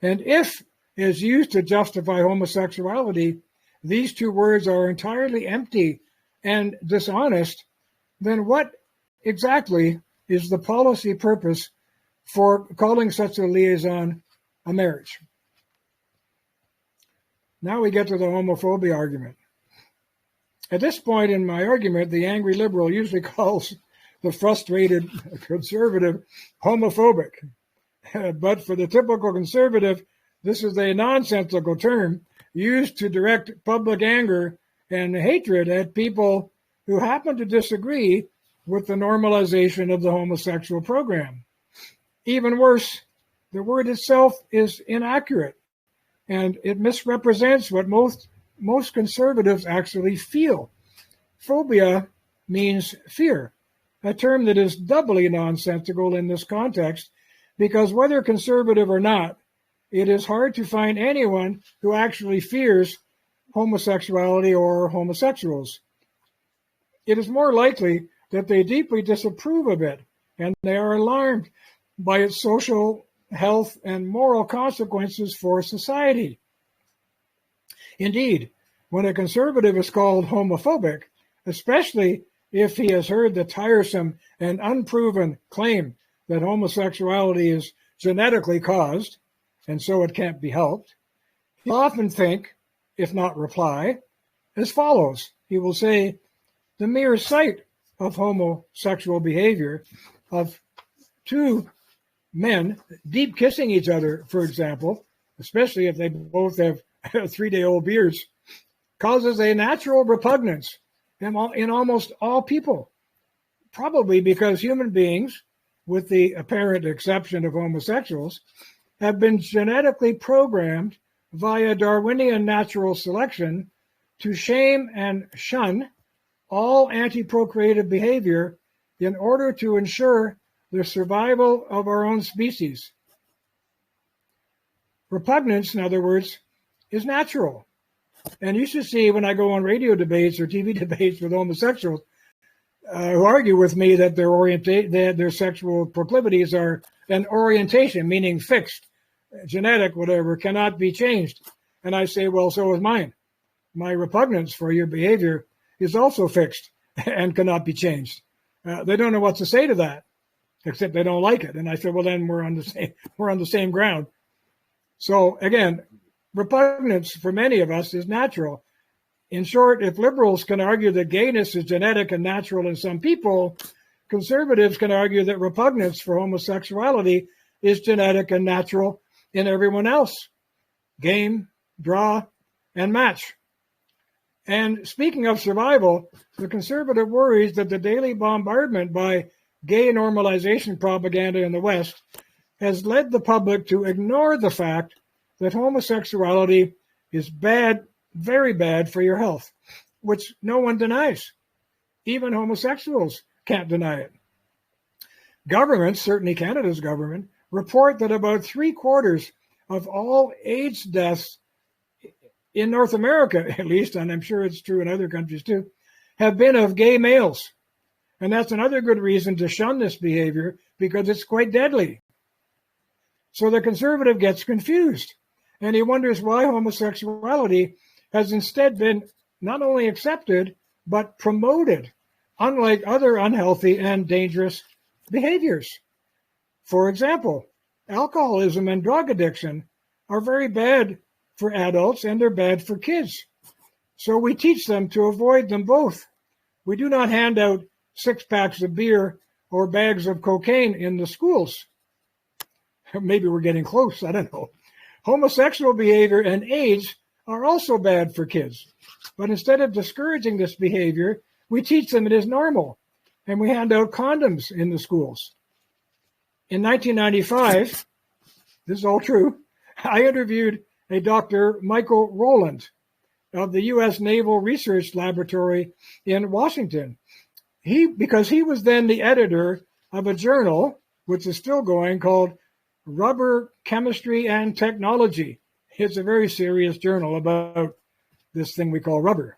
and if, as used to justify homosexuality, these two words are entirely empty and dishonest, then what exactly is the policy purpose for calling such a liaison a marriage? Now we get to the homophobia argument. At this point in my argument, the angry liberal usually calls the frustrated conservative homophobic. But for the typical conservative, this is a nonsensical term used to direct public anger and hatred at people who happen to disagree with the normalization of the homosexual program. Even worse, the word itself is inaccurate, and it misrepresents what most conservatives actually feel. Phobia means fear, a term that is doubly nonsensical in this context, because whether conservative or not, it is hard to find anyone who actually fears homosexuality or homosexuals. It is more likely that they deeply disapprove of it, and they are alarmed by its social, health, and moral consequences for society. Indeed, when a conservative is called homophobic, especially if he has heard the tiresome and unproven claim that homosexuality is genetically caused, and so it can't be helped, he'll often think, if not reply, as follows. He will say, the mere sight of homosexual behavior, of two men deep kissing each other, for example, especially if they both have 3-day-old beards, causes a natural repugnance in almost all people, probably because human beings, with the apparent exception of homosexuals, have been genetically programmed via Darwinian natural selection to shame and shun all anti-procreative behavior in order to ensure the survival of our own species. Repugnance, in other words, is natural. And you should see when I go on radio debates or TV debates with homosexuals who argue with me that their sexual proclivities are an orientation, meaning fixed, genetic, whatever, cannot be changed. And I say, well, so is mine. My repugnance for your behavior is also fixed and cannot be changed. They don't know what to say to that, except they don't like it. And I said, well, then we're on the same ground. So again, repugnance for many of us is natural. In short, if liberals can argue that gayness is genetic and natural in some people, conservatives can argue that repugnance for homosexuality is genetic and natural in everyone else. Game, draw, and match. And speaking of survival, the conservative worries that the daily bombardment by gay normalization propaganda in the West has led the public to ignore the fact that homosexuality is bad, very bad for your health, which no one denies. Even homosexuals can't deny it. Governments, certainly Canada's government, report that about 3/4 of all AIDS deaths in North America, at least, and I'm sure it's true in other countries too, have been of gay males. And that's another good reason to shun this behavior, because it's quite deadly. So the conservative gets confused, and he wonders why homosexuality has instead been not only accepted, but promoted, unlike other unhealthy and dangerous behaviors. For example, alcoholism and drug addiction are very bad for adults, and they're bad for kids. So we teach them to avoid them both. We do not hand out 6-packs of beer or bags of cocaine in the schools. Maybe we're getting close, I don't know. Homosexual behavior and AIDS are also bad for kids. But instead of discouraging this behavior, we teach them it is normal, and we hand out condoms in the schools. In 1995, this is all true, I interviewed a Dr. Michael Rowland of the U.S. Naval Research Laboratory in Washington. Because he was then the editor of a journal, which is still going, called Rubber Chemistry and Technology. It's a very serious journal about this thing we call rubber.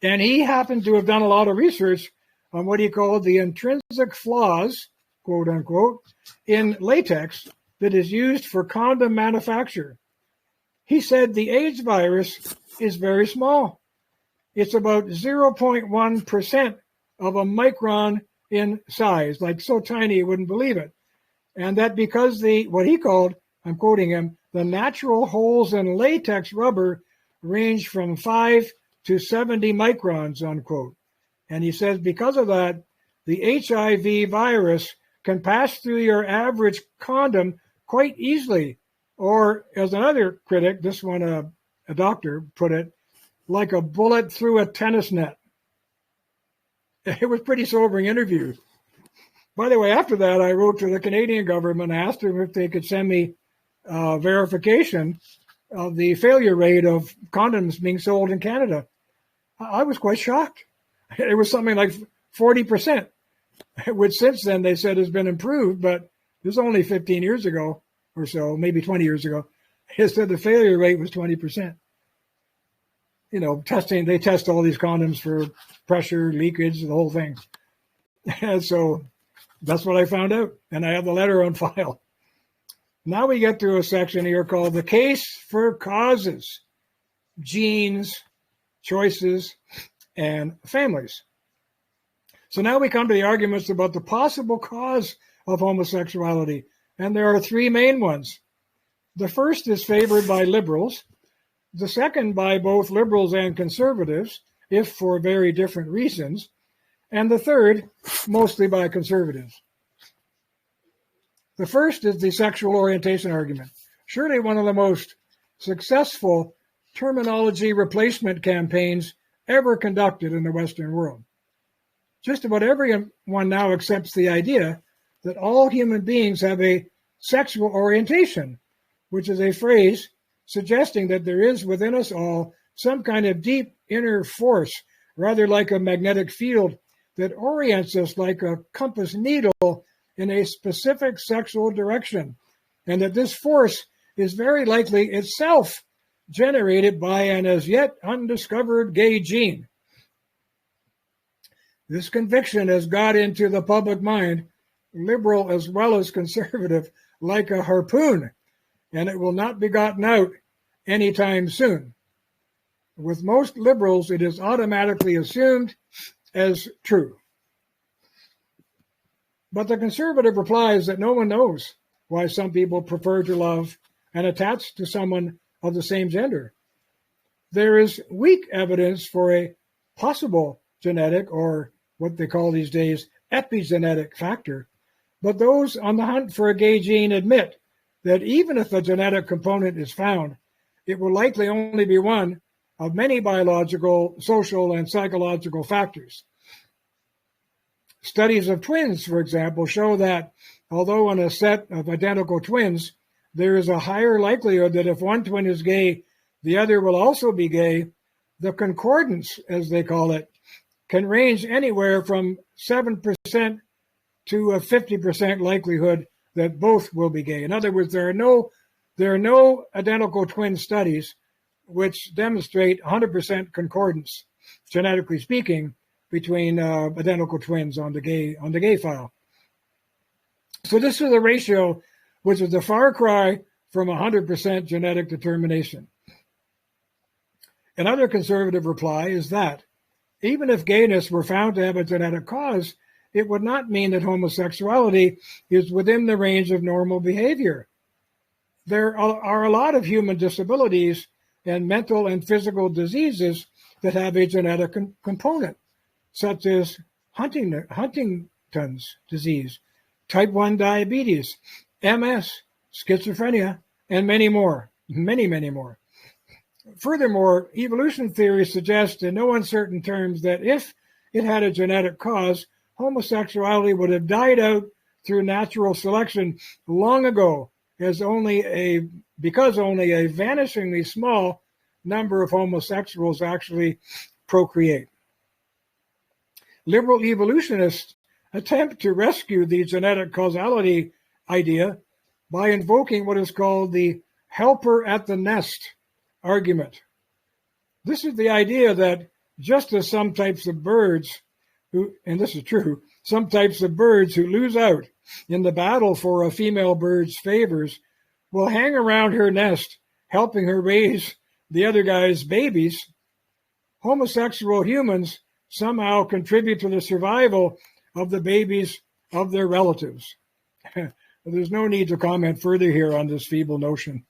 And he happened to have done a lot of research on what he called the intrinsic flaws, quote unquote, in latex that is used for condom manufacture. He said the AIDS virus is very small. It's about 0.1% of a micron in size, like so tiny you wouldn't believe it. And that because what he called, I'm quoting him, the natural holes in latex rubber range from 5 to 70 microns, unquote. And he says because of that, the HIV virus can pass through your average condom quite easily. Or as another critic, this one, a doctor, put it, like a bullet through a tennis net. It was a pretty sobering interview. By the way, after that, I wrote to the Canadian government and asked them if they could send me verification of the failure rate of condoms being sold in Canada. I was quite shocked. It was something like 40%, which since then they said has been improved, but this was only 15 years ago or so, maybe 20 years ago. They said the failure rate was 20%. You know, they test all these condoms for pressure, leakage, the whole thing. And so that's what I found out. And I have the letter on file. Now we get to a section here called the case for causes, genes, choices, and families. So now we come to the arguments about the possible cause of homosexuality. And there are 3 main ones. The first is favored by liberals. The second by both liberals and conservatives, if for very different reasons. And the third, mostly by conservatives. The first is the sexual orientation argument. Surely one of the most successful terminology replacement campaigns ever conducted in the Western world. Just about everyone now accepts the idea that all human beings have a sexual orientation, which is a phrase suggesting that there is within us all some kind of deep inner force, rather like a magnetic field that orients us like a compass needle in a specific sexual direction, and that this force is very likely itself generated by an as yet undiscovered gay gene. This conviction has got into the public mind, liberal as well as conservative, like a harpoon, and it will not be gotten out anytime soon. With most liberals, it is automatically assumed as true. But the conservative replies that no one knows why some people prefer to love and attach to someone of the same gender. there is weak evidence for a possible genetic, or what they call these days, epigenetic factor. But those on the hunt for a gay gene admit that even if a genetic component is found, it will likely only be one of many biological, social, and psychological factors. Studies of twins, for example, show that although in a set of identical twins, there is a higher likelihood that if one twin is gay, the other will also be gay, the concordance, as they call it, can range anywhere from 7% to a 50% likelihood that both will be gay. In other words, there are no identical twin studies which demonstrate 100% concordance, genetically speaking, between identical twins on the gay file. So this is a ratio which is a far cry from 100% genetic determination. Another conservative reply is that even if gayness were found to have a genetic cause, it would not mean that homosexuality is within the range of normal behavior. There are a lot of human disabilities and mental and physical diseases that have a genetic component, such as Huntington's disease, type 1 diabetes, MS, schizophrenia, and many more. Furthermore, evolution theory suggests in no uncertain terms that if it had a genetic cause, homosexuality would have died out through natural selection long ago, because only a vanishingly small number of homosexuals actually procreate. Liberal evolutionists attempt to rescue the genetic causality idea by invoking what is called the helper at the nest argument. This is the idea that just as some types of birds and this is true, some types of birds who lose out in the battle for a female bird's favors will hang around her nest, helping her raise the other guy's babies. Homosexual humans somehow contribute to the survival of the babies of their relatives. There's no need to comment further here on this feeble notion.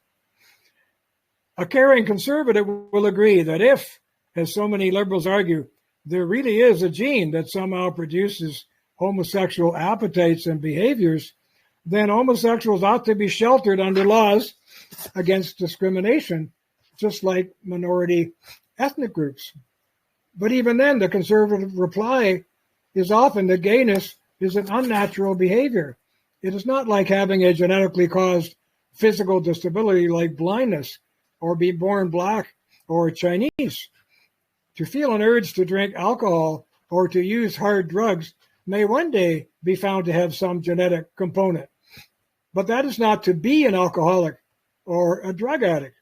A caring conservative will agree that if, as so many liberals argue, there really is a gene that somehow produces homosexual appetites and behaviors, then homosexuals ought to be sheltered under laws against discrimination, just like minority ethnic groups. But even then, the conservative reply is often that gayness is an unnatural behavior. It is not like having a genetically caused physical disability like blindness or being born black or Chinese. To feel an urge to drink alcohol or to use hard drugs may one day be found to have some genetic component. But that is not to be an alcoholic or a drug addict.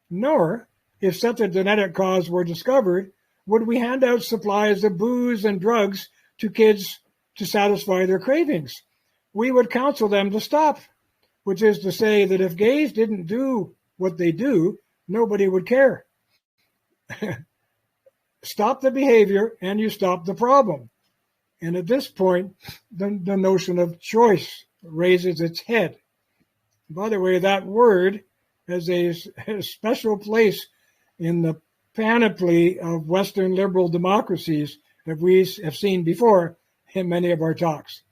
Nor, if such a genetic cause were discovered, would we hand out supplies of booze and drugs to kids to satisfy their cravings. We would counsel them to stop, which is to say that if gays didn't do what they do, nobody would care. Stop the behavior and you stop the problem. And at this point, the notion of choice raises its head. By the way, that word has a special place in the panoply of Western liberal democracies that we have seen before in many of our talks.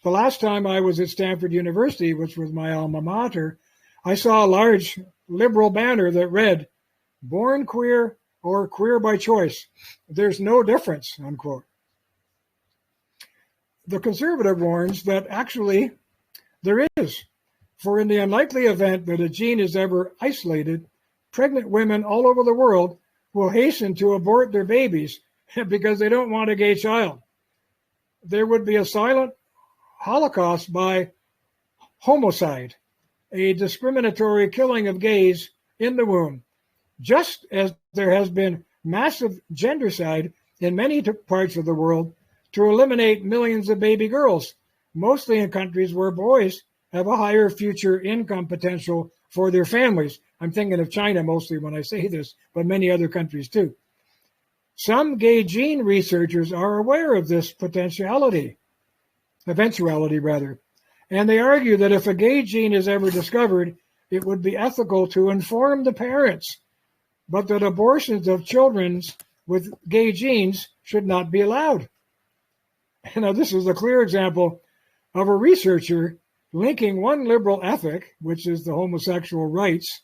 The last time I was at Stanford University, which was my alma mater, I saw a large liberal banner that read, "Born queer or queer by choice. There's no difference," unquote. The conservative warns that actually there is, for in the unlikely event that a gene is ever isolated, pregnant women all over the world will hasten to abort their babies because they don't want a gay child. There would be a silent holocaust by homicide, a discriminatory killing of gays in the womb, just as there has been massive gendercide in many parts of the world to eliminate millions of baby girls, mostly in countries where boys have a higher future income potential for their families. I'm thinking of China mostly when I say this, but many other countries too. Some gay gene researchers are aware of this eventuality, and they argue that if a gay gene is ever discovered, it would be ethical to inform the parents but that abortions of children with gay genes should not be allowed. Now, this is a clear example of a researcher linking one liberal ethic, which is the homosexual rights,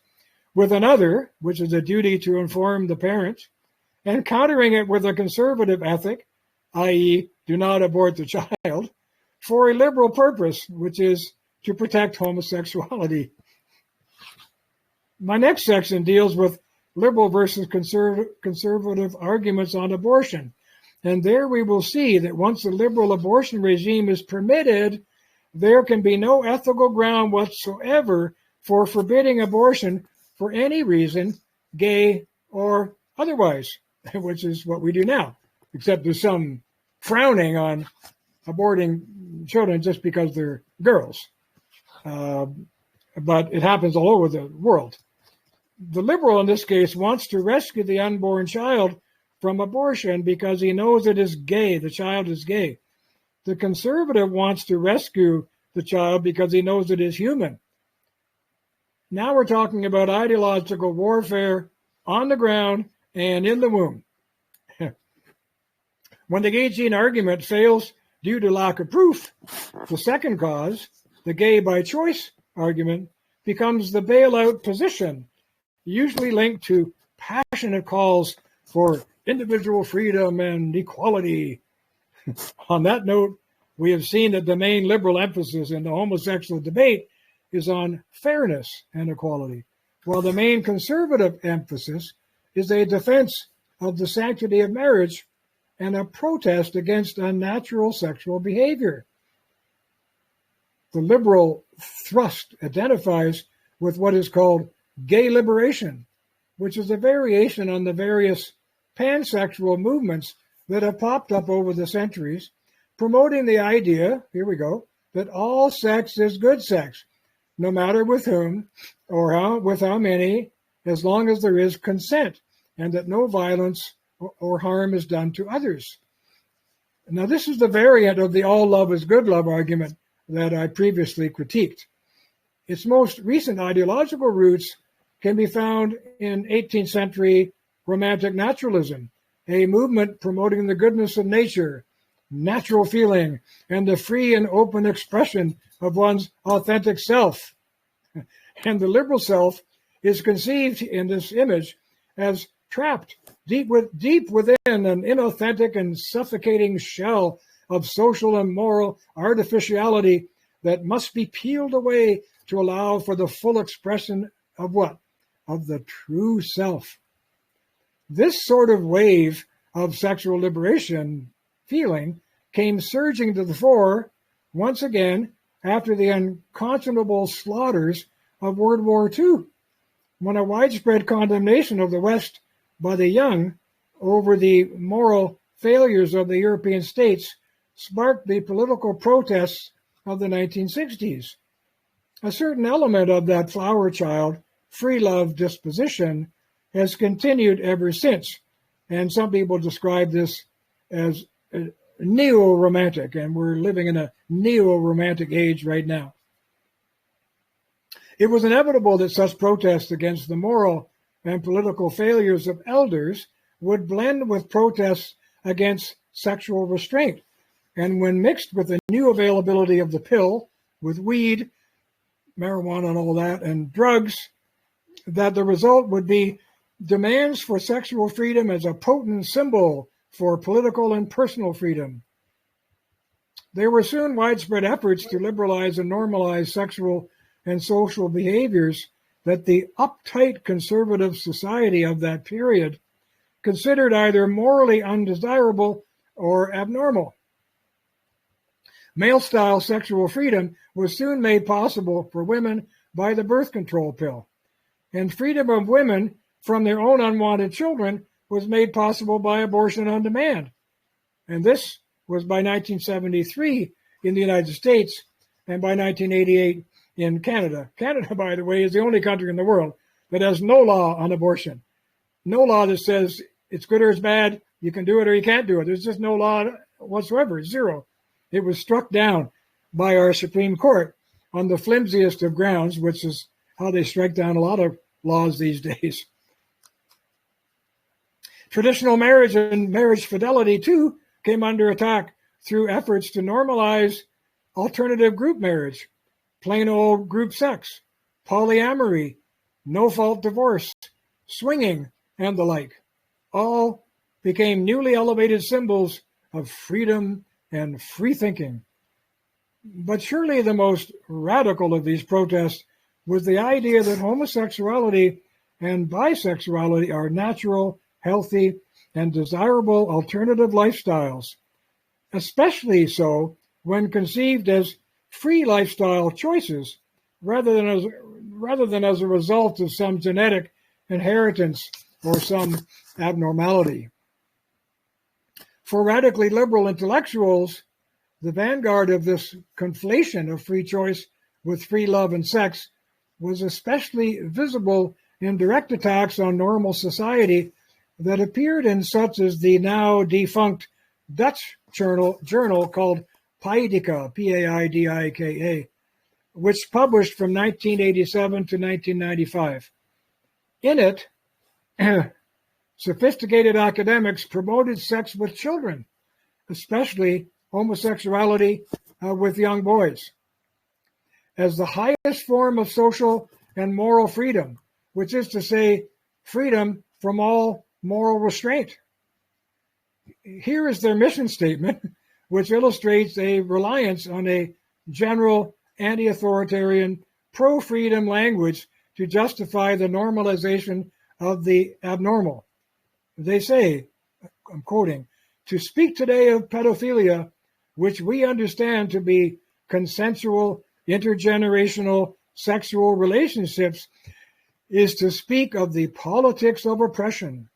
with another, which is a duty to inform the parent, and countering it with a conservative ethic, i.e., do not abort the child, for a liberal purpose, which is to protect homosexuality. My next section deals with liberal versus conservative arguments on abortion. And there we will see that once the liberal abortion regime is permitted, there can be no ethical ground whatsoever for forbidding abortion for any reason, gay or otherwise, which is what we do now, except there's some frowning on aborting children just because they're girls. But it happens all over the world. The liberal in this case wants to rescue the unborn child from abortion because he knows it is gay, the child is gay. The conservative wants to rescue the child because he knows it is human. Now we're talking about ideological warfare on the ground and in the womb. When the gay gene argument fails due to lack of proof, the second cause, the gay by choice argument, becomes the bailout position, usually linked to passionate calls for individual freedom and equality. On that note, we have seen that the main liberal emphasis in the homosexual debate is on fairness and equality, while the main conservative emphasis is a defense of the sanctity of marriage and a protest against unnatural sexual behavior. The liberal thrust identifies with what is called gay liberation, which is a variation on the various pansexual movements that have popped up over the centuries, promoting the idea, here we go, that all sex is good sex, no matter with whom or with how many, as long as there is consent, and that no violence or harm is done to others. Now, this is the variant of the all love is good love argument that I previously critiqued. Its most recent ideological roots can be found in 18th century romantic naturalism, a movement promoting the goodness of nature, natural feeling, and the free and open expression of one's authentic self. And the liberal self is conceived in this image as trapped deep within an inauthentic and suffocating shell of social and moral artificiality that must be peeled away to allow for the full expression of what? Of the true self. This sort of wave of sexual liberation feeling came surging to the fore once again after the unconscionable slaughters of World War II, when a widespread condemnation of the West by the young over the moral failures of the European states sparked the political protests of the 1960s. A certain element of that flower child, free love disposition has continued ever since, and some people describe this as neo-romantic, and we're living in a neo-romantic age right now. It was inevitable that such protests against the moral and political failures of elders would blend with protests against sexual restraint. And when mixed with the new availability of the pill, with weed, marijuana and all that, and drugs, that the result would be demands for sexual freedom as a potent symbol for political and personal freedom. There were soon widespread efforts to liberalize and normalize sexual and social behaviors that the uptight conservative society of that period considered either morally undesirable or abnormal. Male-style sexual freedom was soon made possible for women by the birth control pill, and freedom of women from their own unwanted children was made possible by abortion on demand. And this was by 1973 in the United States and by 1988 in Canada. Canada, by the way, is the only country in the world that has no law on abortion. No law that says it's good or it's bad, you can do it or you can't do it. There's just no law whatsoever, zero. It was struck down by our Supreme Court on the flimsiest of grounds, which is how they strike down a lot of laws these days. Traditional marriage and marriage fidelity, too, came under attack through efforts to normalize alternative group marriage, plain old group sex, polyamory, no-fault divorce, swinging, and the like. All became newly elevated symbols of freedom and free thinking. But surely the most radical of these protests was the idea that homosexuality and bisexuality are natural, healthy, and desirable alternative lifestyles, especially so when conceived as free lifestyle choices rather than as a result of some genetic inheritance or some abnormality. For radically liberal intellectuals, the vanguard of this conflation of free choice with free love and sex was especially visible in direct attacks on normal society that appeared in such as the now defunct Dutch journal called Paidika, Paidika, which published from 1987 to 1995. In it, sophisticated academics promoted sex with children, especially homosexuality with young boys, as the highest form of social and moral freedom, which is to say, freedom from all moral restraint. Here is their mission statement, which illustrates a reliance on a general anti-authoritarian, pro-freedom language to justify the normalization of the abnormal. They say, I'm quoting, "To speak today of pedophilia, which we understand to be consensual, intergenerational sexual relationships, is to speak of the politics of oppression.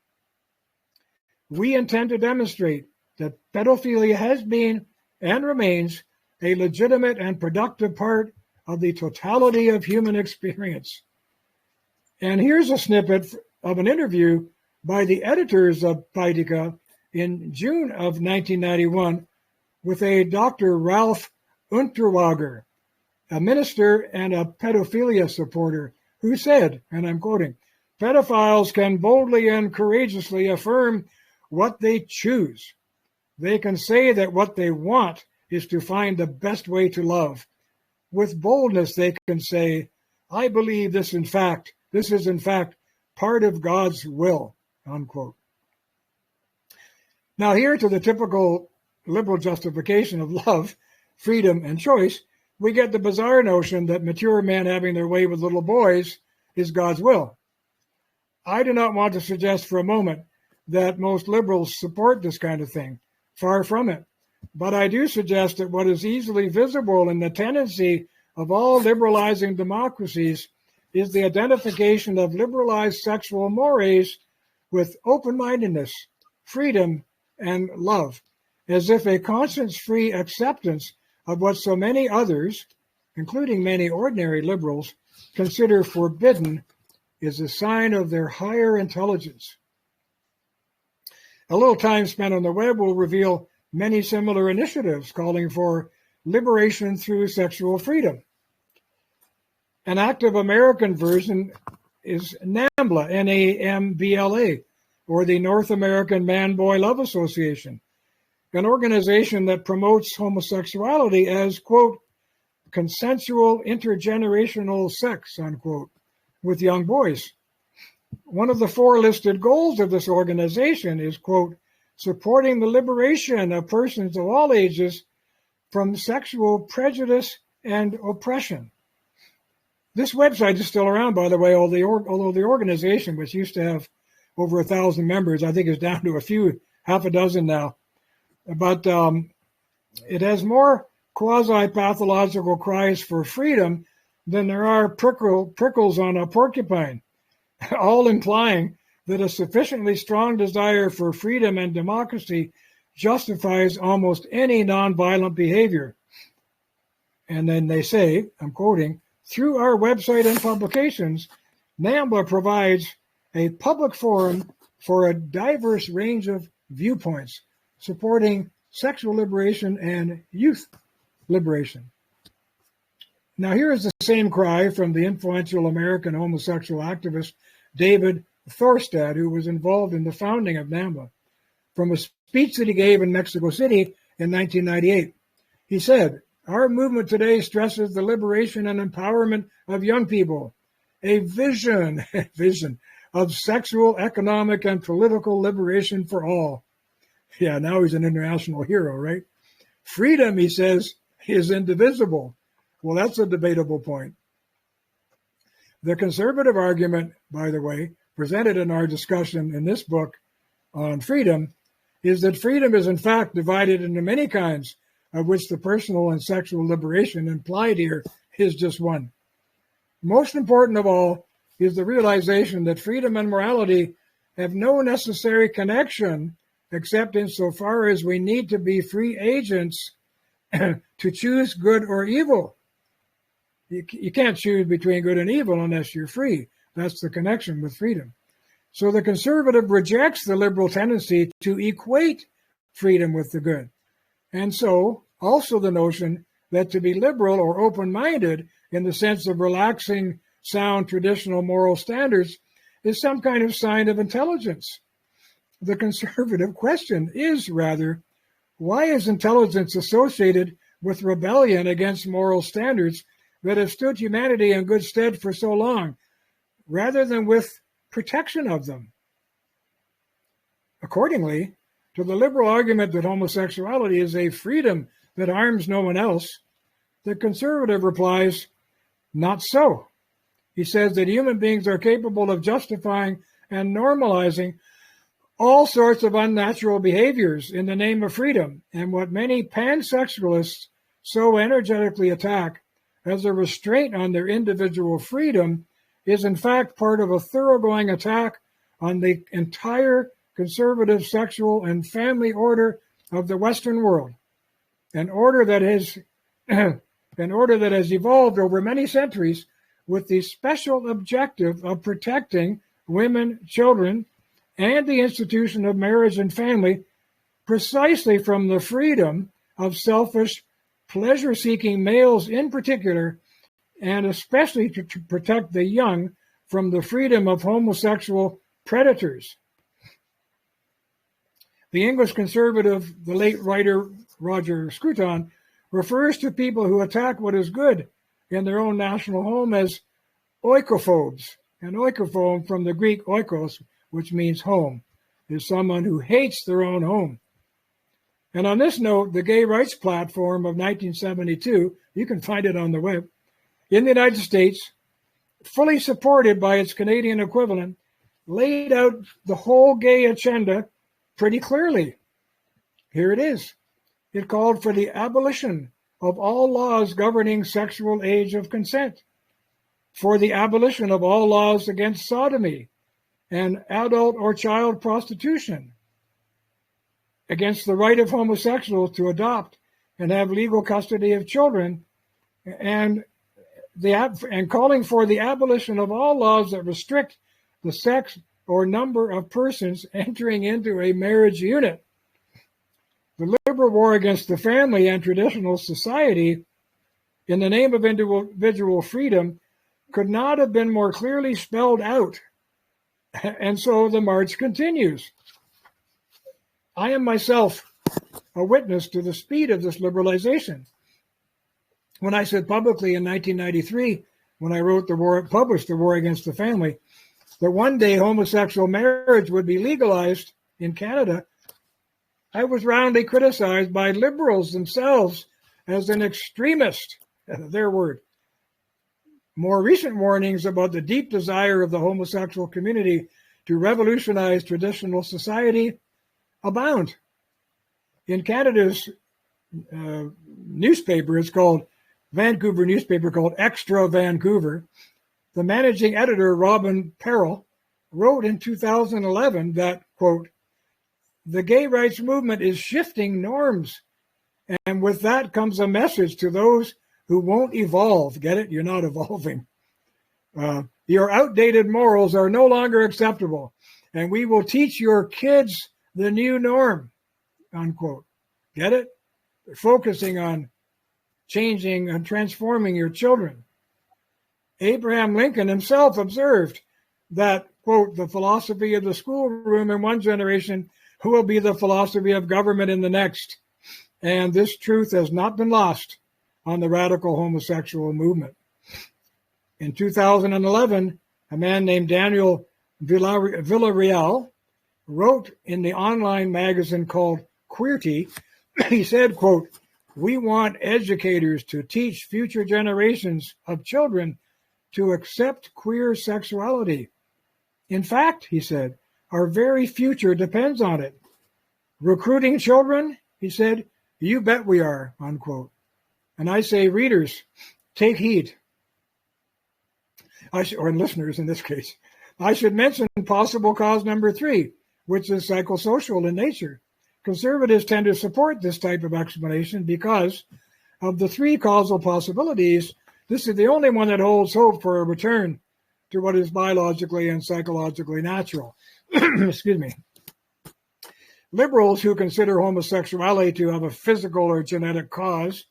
We intend to demonstrate that pedophilia has been and remains a legitimate and productive part of the totality of human experience." And here's a snippet of an interview by the editors of Paidika in June of 1991 with a Dr. Ralph Unterwager, a minister and a pedophilia supporter, who said, and I'm quoting, "Pedophiles can boldly and courageously affirm what they choose. They can say that what they want is to find the best way to love. With boldness, they can say, I believe this is in fact part of God's will," unquote. Now here, to the typical liberal justification of love, freedom, and choice, we get the bizarre notion that mature men having their way with little boys is God's will. I do not want to suggest for a moment that most liberals support this kind of thing. Far from it. But I do suggest that what is easily visible in the tendency of all liberalizing democracies is the identification of liberalized sexual mores with open-mindedness, freedom, and love, as if a conscience-free acceptance of what so many others, including many ordinary liberals, consider forbidden is a sign of their higher intelligence. A little time spent on the web will reveal many similar initiatives calling for liberation through sexual freedom. An active American version is NAMBLA, N-A-M-B-L-A, or the North American Man-Boy Love Association, an organization that promotes homosexuality as, quote, consensual intergenerational sex, unquote, with young boys. One of the 4 listed goals of this organization is, quote, supporting the liberation of persons of all ages from sexual prejudice and oppression. This website is still around, by the way, although the organization, which used to have over 1,000 members, I think is down to half a dozen now. But it has more quasi-pathological cries for freedom than there are prickles on a porcupine, all implying that a sufficiently strong desire for freedom and democracy justifies almost any nonviolent behavior. And then they say, I'm quoting, through our website and publications, NAMBLA provides a public forum for a diverse range of viewpoints, supporting sexual liberation and youth liberation. Now here is the same cry from the influential American homosexual activist David Thorstad, who was involved in the founding of NAMBLA, from a speech that he gave in Mexico City in 1998. He said, "Our movement today stresses the liberation and empowerment of young people, a vision of sexual, economic, and political liberation for all." Yeah, now he's an international hero, right? Freedom, he says, is indivisible. Well, that's a debatable point. The conservative argument, by the way, presented in our discussion in this book on freedom, is that freedom is in fact divided into many kinds, of which the personal and sexual liberation implied here is just one. Most important of all is the realization that freedom and morality have no necessary connection except insofar as we need to be free agents to choose good or evil. You can't choose between good and evil unless you're free. That's the connection with freedom. So the conservative rejects the liberal tendency to equate freedom with the good. And so also the notion that to be liberal or open-minded in the sense of relaxing sound traditional moral standards is some kind of sign of intelligence. The conservative question is, rather, why is intelligence associated with rebellion against moral standards that have stood humanity in good stead for so long, rather than with protection of them? Accordingly, to the liberal argument that homosexuality is a freedom that harms no one else, the conservative replies, not so. He says that human beings are capable of justifying and normalizing all sorts of unnatural behaviors in the name of freedom, and what many pansexualists so energetically attack as a restraint on their individual freedom is in fact part of a thoroughgoing attack on the entire conservative sexual and family order of the Western world, an order that has evolved over many centuries with the special objective of protecting women, children, and the institution of marriage and family precisely from the freedom of selfish, pleasure-seeking males in particular, and especially to protect the young from the freedom of homosexual predators. The English conservative, the late writer Roger Scruton, refers to people who attack what is good in their own national home as oikophobes. And oikophobe, from the Greek oikos, which means home, is someone who hates their own home. And on this note, the Gay Rights Platform of 1972, you can find it on the web, in the United States, fully supported by its Canadian equivalent, laid out the whole gay agenda pretty clearly. Here it is. It called for the abolition of all laws governing sexual age of consent, for the abolition of all laws against sodomy and adult or child prostitution, against the right of homosexuals to adopt and have legal custody of children, and calling for the abolition of all laws that restrict the sex or number of persons entering into a marriage unit. The liberal war against the family and traditional society in the name of individual freedom could not have been more clearly spelled out. And so the march continues. I am myself a witness to the speed of this liberalization. When I said publicly in 1993, when I published The War Against the Family, that one day homosexual marriage would be legalized in Canada, I was roundly criticized by liberals themselves as an extremist, their word. More recent warnings about the deep desire of the homosexual community to revolutionize traditional society abound. In Canada's newspaper, it's called Vancouver newspaper called Extra Vancouver, the managing editor, Robin Perrell, wrote in 2011 that, quote, "The gay rights movement is shifting norms, and with that comes a message to those who won't evolve." Get it? You're not evolving. Your outdated morals are no longer acceptable, and we will teach your kids the new norm, unquote. Get it? They're focusing on changing and transforming your children. Abraham Lincoln himself observed, that, quote, the philosophy of the schoolroom in one generation will be the philosophy of government in the next. And this truth has not been lost on the radical homosexual movement. In 2011, a man named Daniel Villarreal wrote in the online magazine called Queerty, he said, quote, "We want educators to teach future generations of children to accept queer sexuality. In fact," he said, "our very future depends on it. Recruiting children," he said, "you bet we are," unquote. And I say, readers, take heed. Or listeners in this case. I should mention possible cause number 3, which is psychosocial in nature. Conservatives tend to support this type of explanation because of the 3 causal possibilities. This is the only one that holds hope for a return to what is biologically and psychologically natural. Excuse me. Liberals who consider homosexuality to have a physical or genetic cause,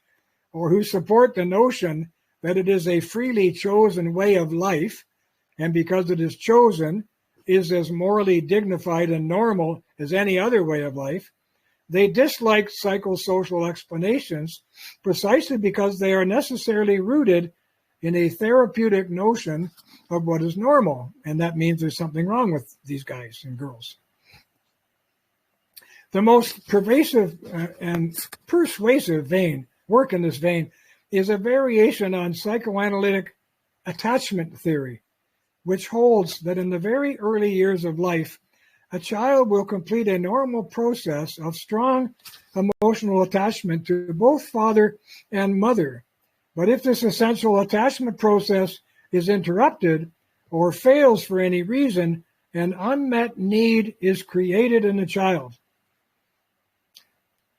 or who support the notion that it is a freely chosen way of life, and because it is chosen, is as morally dignified and normal as any other way of life, they dislike psychosocial explanations precisely because they are necessarily rooted in a therapeutic notion of what is normal, and that means there's something wrong with these guys and girls. The most pervasive and persuasive work in this vein is a variation on psychoanalytic attachment theory, which holds that in the very early years of life, a child will complete a normal process of strong emotional attachment to both father and mother. But if this essential attachment process is interrupted or fails for any reason, an unmet need is created in the child.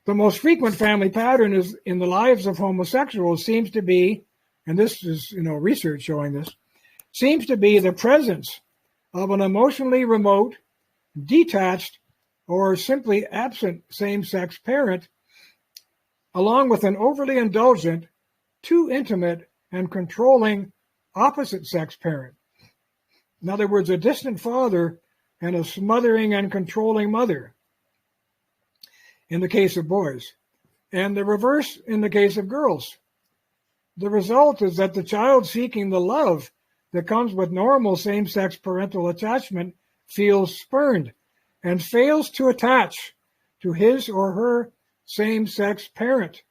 The most frequent family pattern is in the lives of homosexuals seems to be, and this is research showing this, seems to be the presence of an emotionally remote, detached, or simply absent same-sex parent, along with an overly indulgent, too intimate, and controlling opposite-sex parent. In other words, a distant father and a smothering and controlling mother, in the case of boys, and the reverse in the case of girls. The result is that the child seeking the love that comes with normal same-sex parental attachment feels spurned and fails to attach to his or her same-sex parent.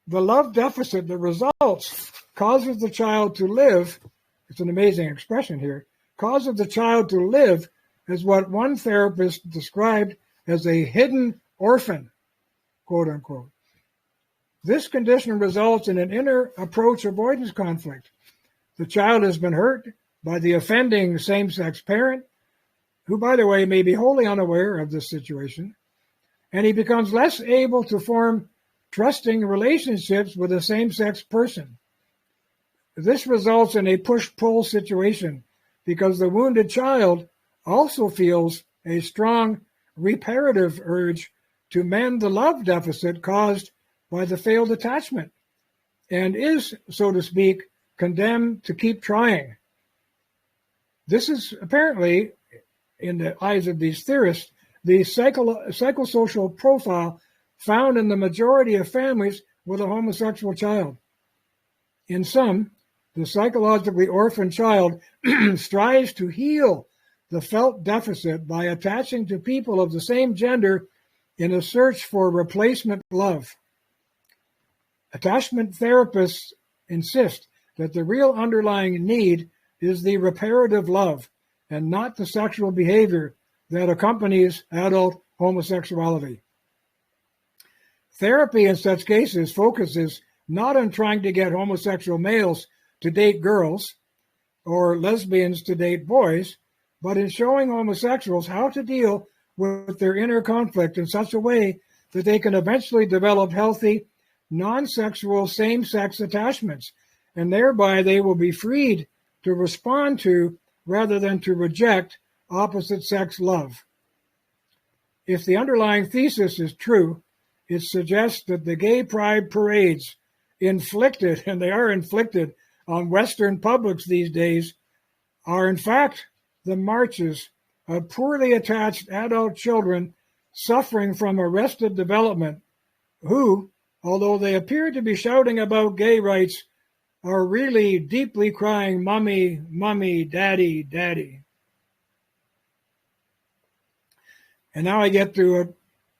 The love deficit that results causes the child to live, it's an amazing expression here, causes the child to live as what one therapist described as a hidden orphan, quote unquote. This condition results in an inner approach avoidance conflict. The child has been hurt by the offending same-sex parent, who, by the way, may be wholly unaware of this situation, and he becomes less able to form trusting relationships with a same-sex person. This results in a push-pull situation because the wounded child also feels a strong reparative urge to mend the love deficit caused by the failed attachment and is, so to speak, condemned to keep trying. This is apparently, in the eyes of these theorists, the psychosocial profile found in the majority of families with a homosexual child. In some, the psychologically orphaned child strives to heal the felt deficit by attaching to people of the same gender in a search for replacement love. Attachment therapists insist that the real underlying need is the reparative love and not the sexual behavior that accompanies adult homosexuality. Therapy in such cases focuses not on trying to get homosexual males to date girls or lesbians to date boys, but in showing homosexuals how to deal with their inner conflict in such a way that they can eventually develop healthy, non-sexual same-sex attachments, and thereby they will be freed to respond to, rather than to reject, opposite-sex love. If the underlying thesis is true, it suggests that the gay pride parades inflicted, and they are inflicted, on Western publics these days are in fact the marches of poorly attached adult children suffering from arrested development who, although they appear to be shouting about gay rights, are really deeply crying, "Mommy, mommy, daddy, daddy." And now I get to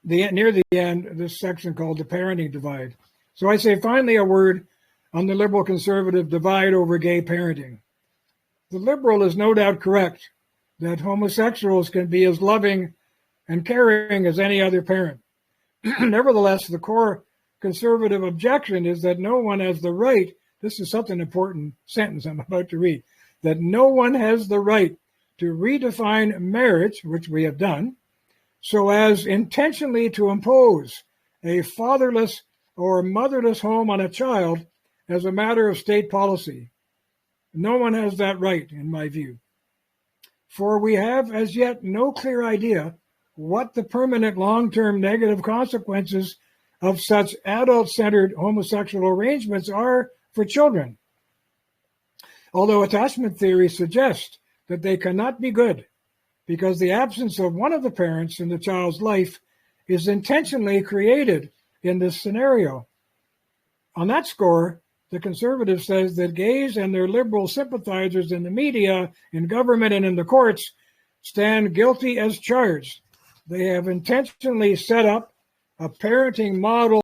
near the end of this section called the parenting divide. So I say finally a word on the liberal conservative divide over gay parenting. The liberal is no doubt correct that homosexuals can be as loving and caring as any other parent. Nevertheless, the core conservative objection is that no one has the right, this is such an important sentence I'm about to read, that no one has the right to redefine marriage, which we have done, so as intentionally to impose a fatherless or motherless home on a child as a matter of state policy. No one has that right, in my view. For we have as yet no clear idea what the permanent long-term negative consequences of such adult-centered homosexual arrangements are for children. Although attachment theory suggests that they cannot be good because the absence of one of the parents in the child's life is intentionally created in this scenario. On that score, the conservative says that gays and their liberal sympathizers in the media, in government, and in the courts stand guilty as charged. They have intentionally set up a parenting model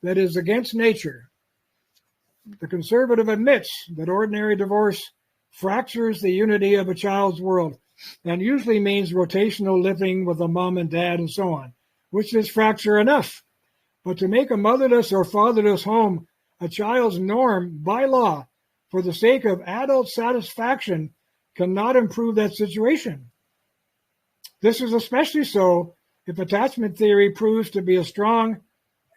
that is against nature. The conservative admits that ordinary divorce fractures the unity of a child's world and usually means rotational living with a mom and dad and so on, which is fracture enough. But to make a motherless or fatherless home a child's norm by law for the sake of adult satisfaction cannot improve that situation. This is especially so if attachment theory proves to be a strong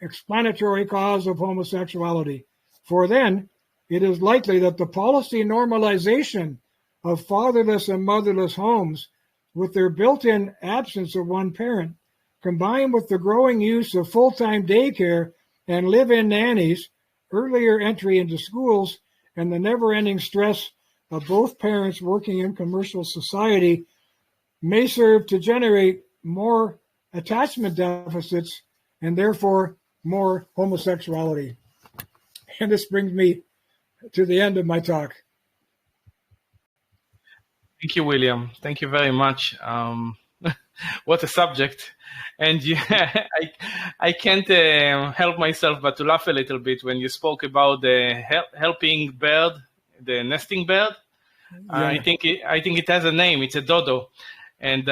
explanatory cause of homosexuality, for then it is likely that the policy normalization of fatherless and motherless homes with their built-in absence of one parent, combined with the growing use of full-time daycare and live-in nannies, earlier entry into schools, and the never-ending stress of both parents working in commercial society may serve to generate more attachment deficits and therefore more homosexuality. And this brings me to the end of my talk. Thank you, William. Thank you very much. What a subject. And yeah, I can't help myself but to laugh a little bit when you spoke about the helping bird, the nesting bird. Yeah. I think it has a name. It's a dodo. And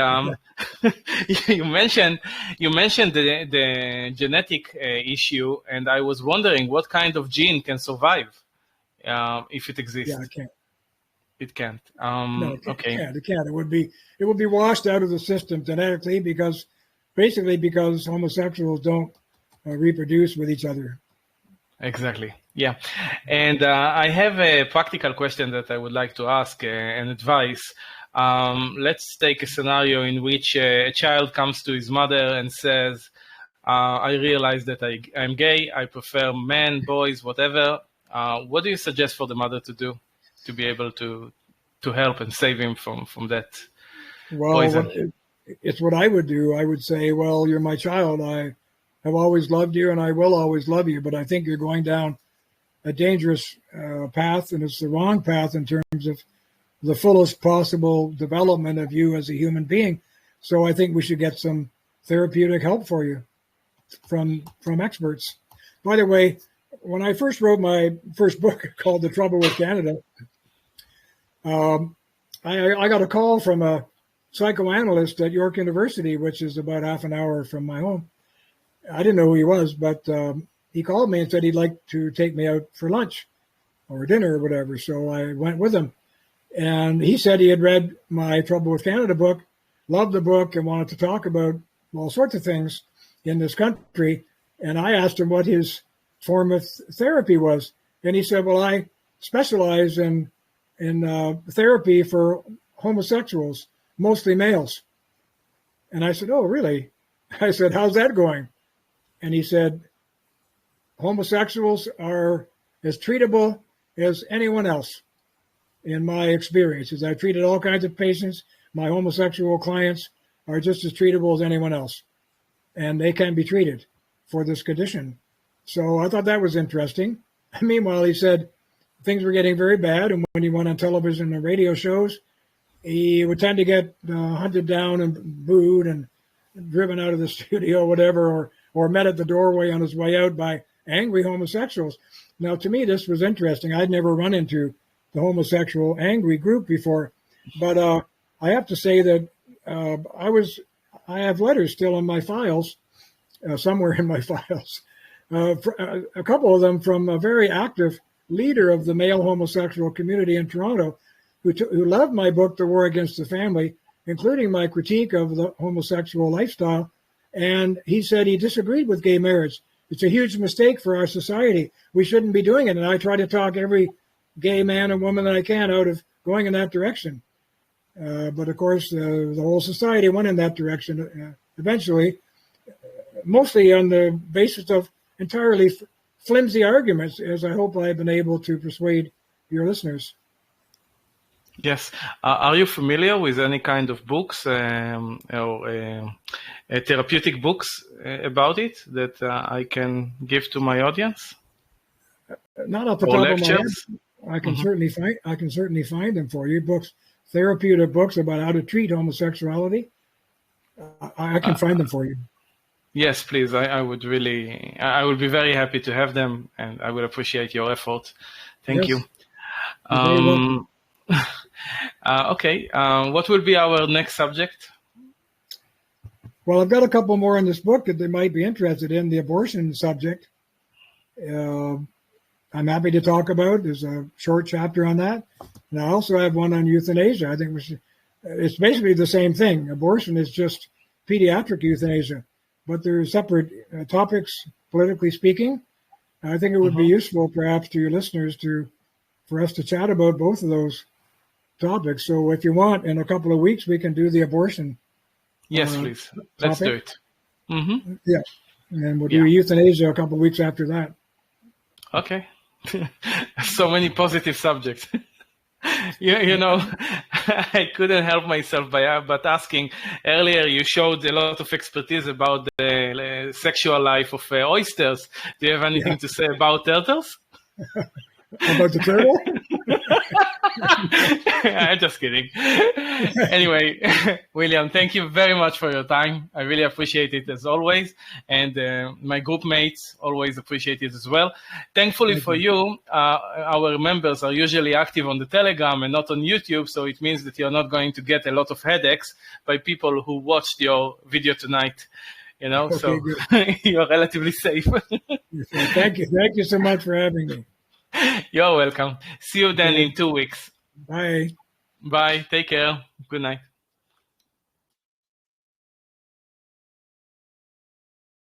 you mentioned the genetic issue, and I was wondering what kind of gene can survive if it exists. Yeah, it can't. It can't. No, it okay. It can't. It would be washed out of the system genetically because homosexuals don't reproduce with each other. Exactly. Yeah. And I have a practical question that I would like to ask and advice. Let's take a scenario in which a child comes to his mother and says, I realize that I'm gay, I prefer men, boys, whatever. What do you suggest for the mother to do to be able to help and save him from that poison? It's what I would do. I would say, well, you're my child. I have always loved you and I will always love you, but I think you're going down a dangerous path, and it's the wrong path in terms of the fullest possible development of you as a human being. So I think we should get some therapeutic help for you from experts. By the way, when I first wrote my first book called The Trouble with Canada, I got a call from a psychoanalyst at York University, which is about half an hour from my home. I didn't know who he was, but he called me and said he'd like to take me out for lunch or dinner or whatever. So I went with him. And he said he had read my Trouble with Canada book, loved the book, and wanted to talk about all sorts of things in this country. And I asked him what his form of therapy was. And he said, well, I specialize in therapy for homosexuals, mostly males. And I said, oh, really? I said, how's that going? And he said, homosexuals are as treatable as anyone else. in my experiences. I've treated all kinds of patients. My homosexual clients are just as treatable as anyone else, and they can be treated for this condition. So I thought that was interesting. Meanwhile, he said things were getting very bad, and when he went on television and radio shows, he would tend to get hunted down and booed and driven out of the studio, whatever, or met at the doorway on his way out by angry homosexuals. Now, to me, this was interesting. I'd never run into the homosexual angry group before, but I have to say that I have letters still in my files, somewhere in my files, a couple of them from a very active leader of the male homosexual community in Toronto, who loved my book, The War Against the Family, including my critique of the homosexual lifestyle. And he said he disagreed with gay marriage. It's a huge mistake for our society. We shouldn't be doing it. And I try to talk every gay man and woman that I can out of going in that direction. But of course, the whole society went in that direction eventually, mostly on the basis of entirely flimsy arguments, as I hope I've been able to persuade your listeners. Yes. Are you familiar with any kind of books or therapeutic books about it that I can give to my audience? Not off the top of my head. I can certainly find them for you. Books, therapeutic books about how to treat homosexuality. I can find them for you. Yes, please. I would be very happy to have them, and I would appreciate your effort. Thank you. Okay. What will be our next subject? Well, I've got a couple more in this book that they might be interested in, the abortion subject. I'm happy to talk about. There's a short chapter on that. And I also have one on euthanasia. I think it's basically the same thing. Abortion is just pediatric euthanasia, but they're separate topics, politically speaking. I think it would be useful, perhaps, to your listeners for us to chat about both of those topics. So if you want, in a couple of weeks, we can do the abortion. Yes, please. Let's do it. Yeah. And we'll do euthanasia a couple of weeks after that. Okay. So many positive subjects. You know, I couldn't help myself but asking. Earlier, you showed a lot of expertise about the sexual life of oysters. Do you have anything to say about turtles? About the turtle? I'm just kidding. Anyway, William, thank you very much for your time. I really appreciate it as always. And my group mates always appreciate it as well. Thankfully for you, our members are usually active on the Telegram and not on YouTube. So it means that you're not going to get a lot of headaches by people who watched your video tonight. You know, okay, so you're relatively safe. Thank you. Thank you so much for having me. You're welcome. See you then in 2 weeks. Bye. Bye. Take care. Good night.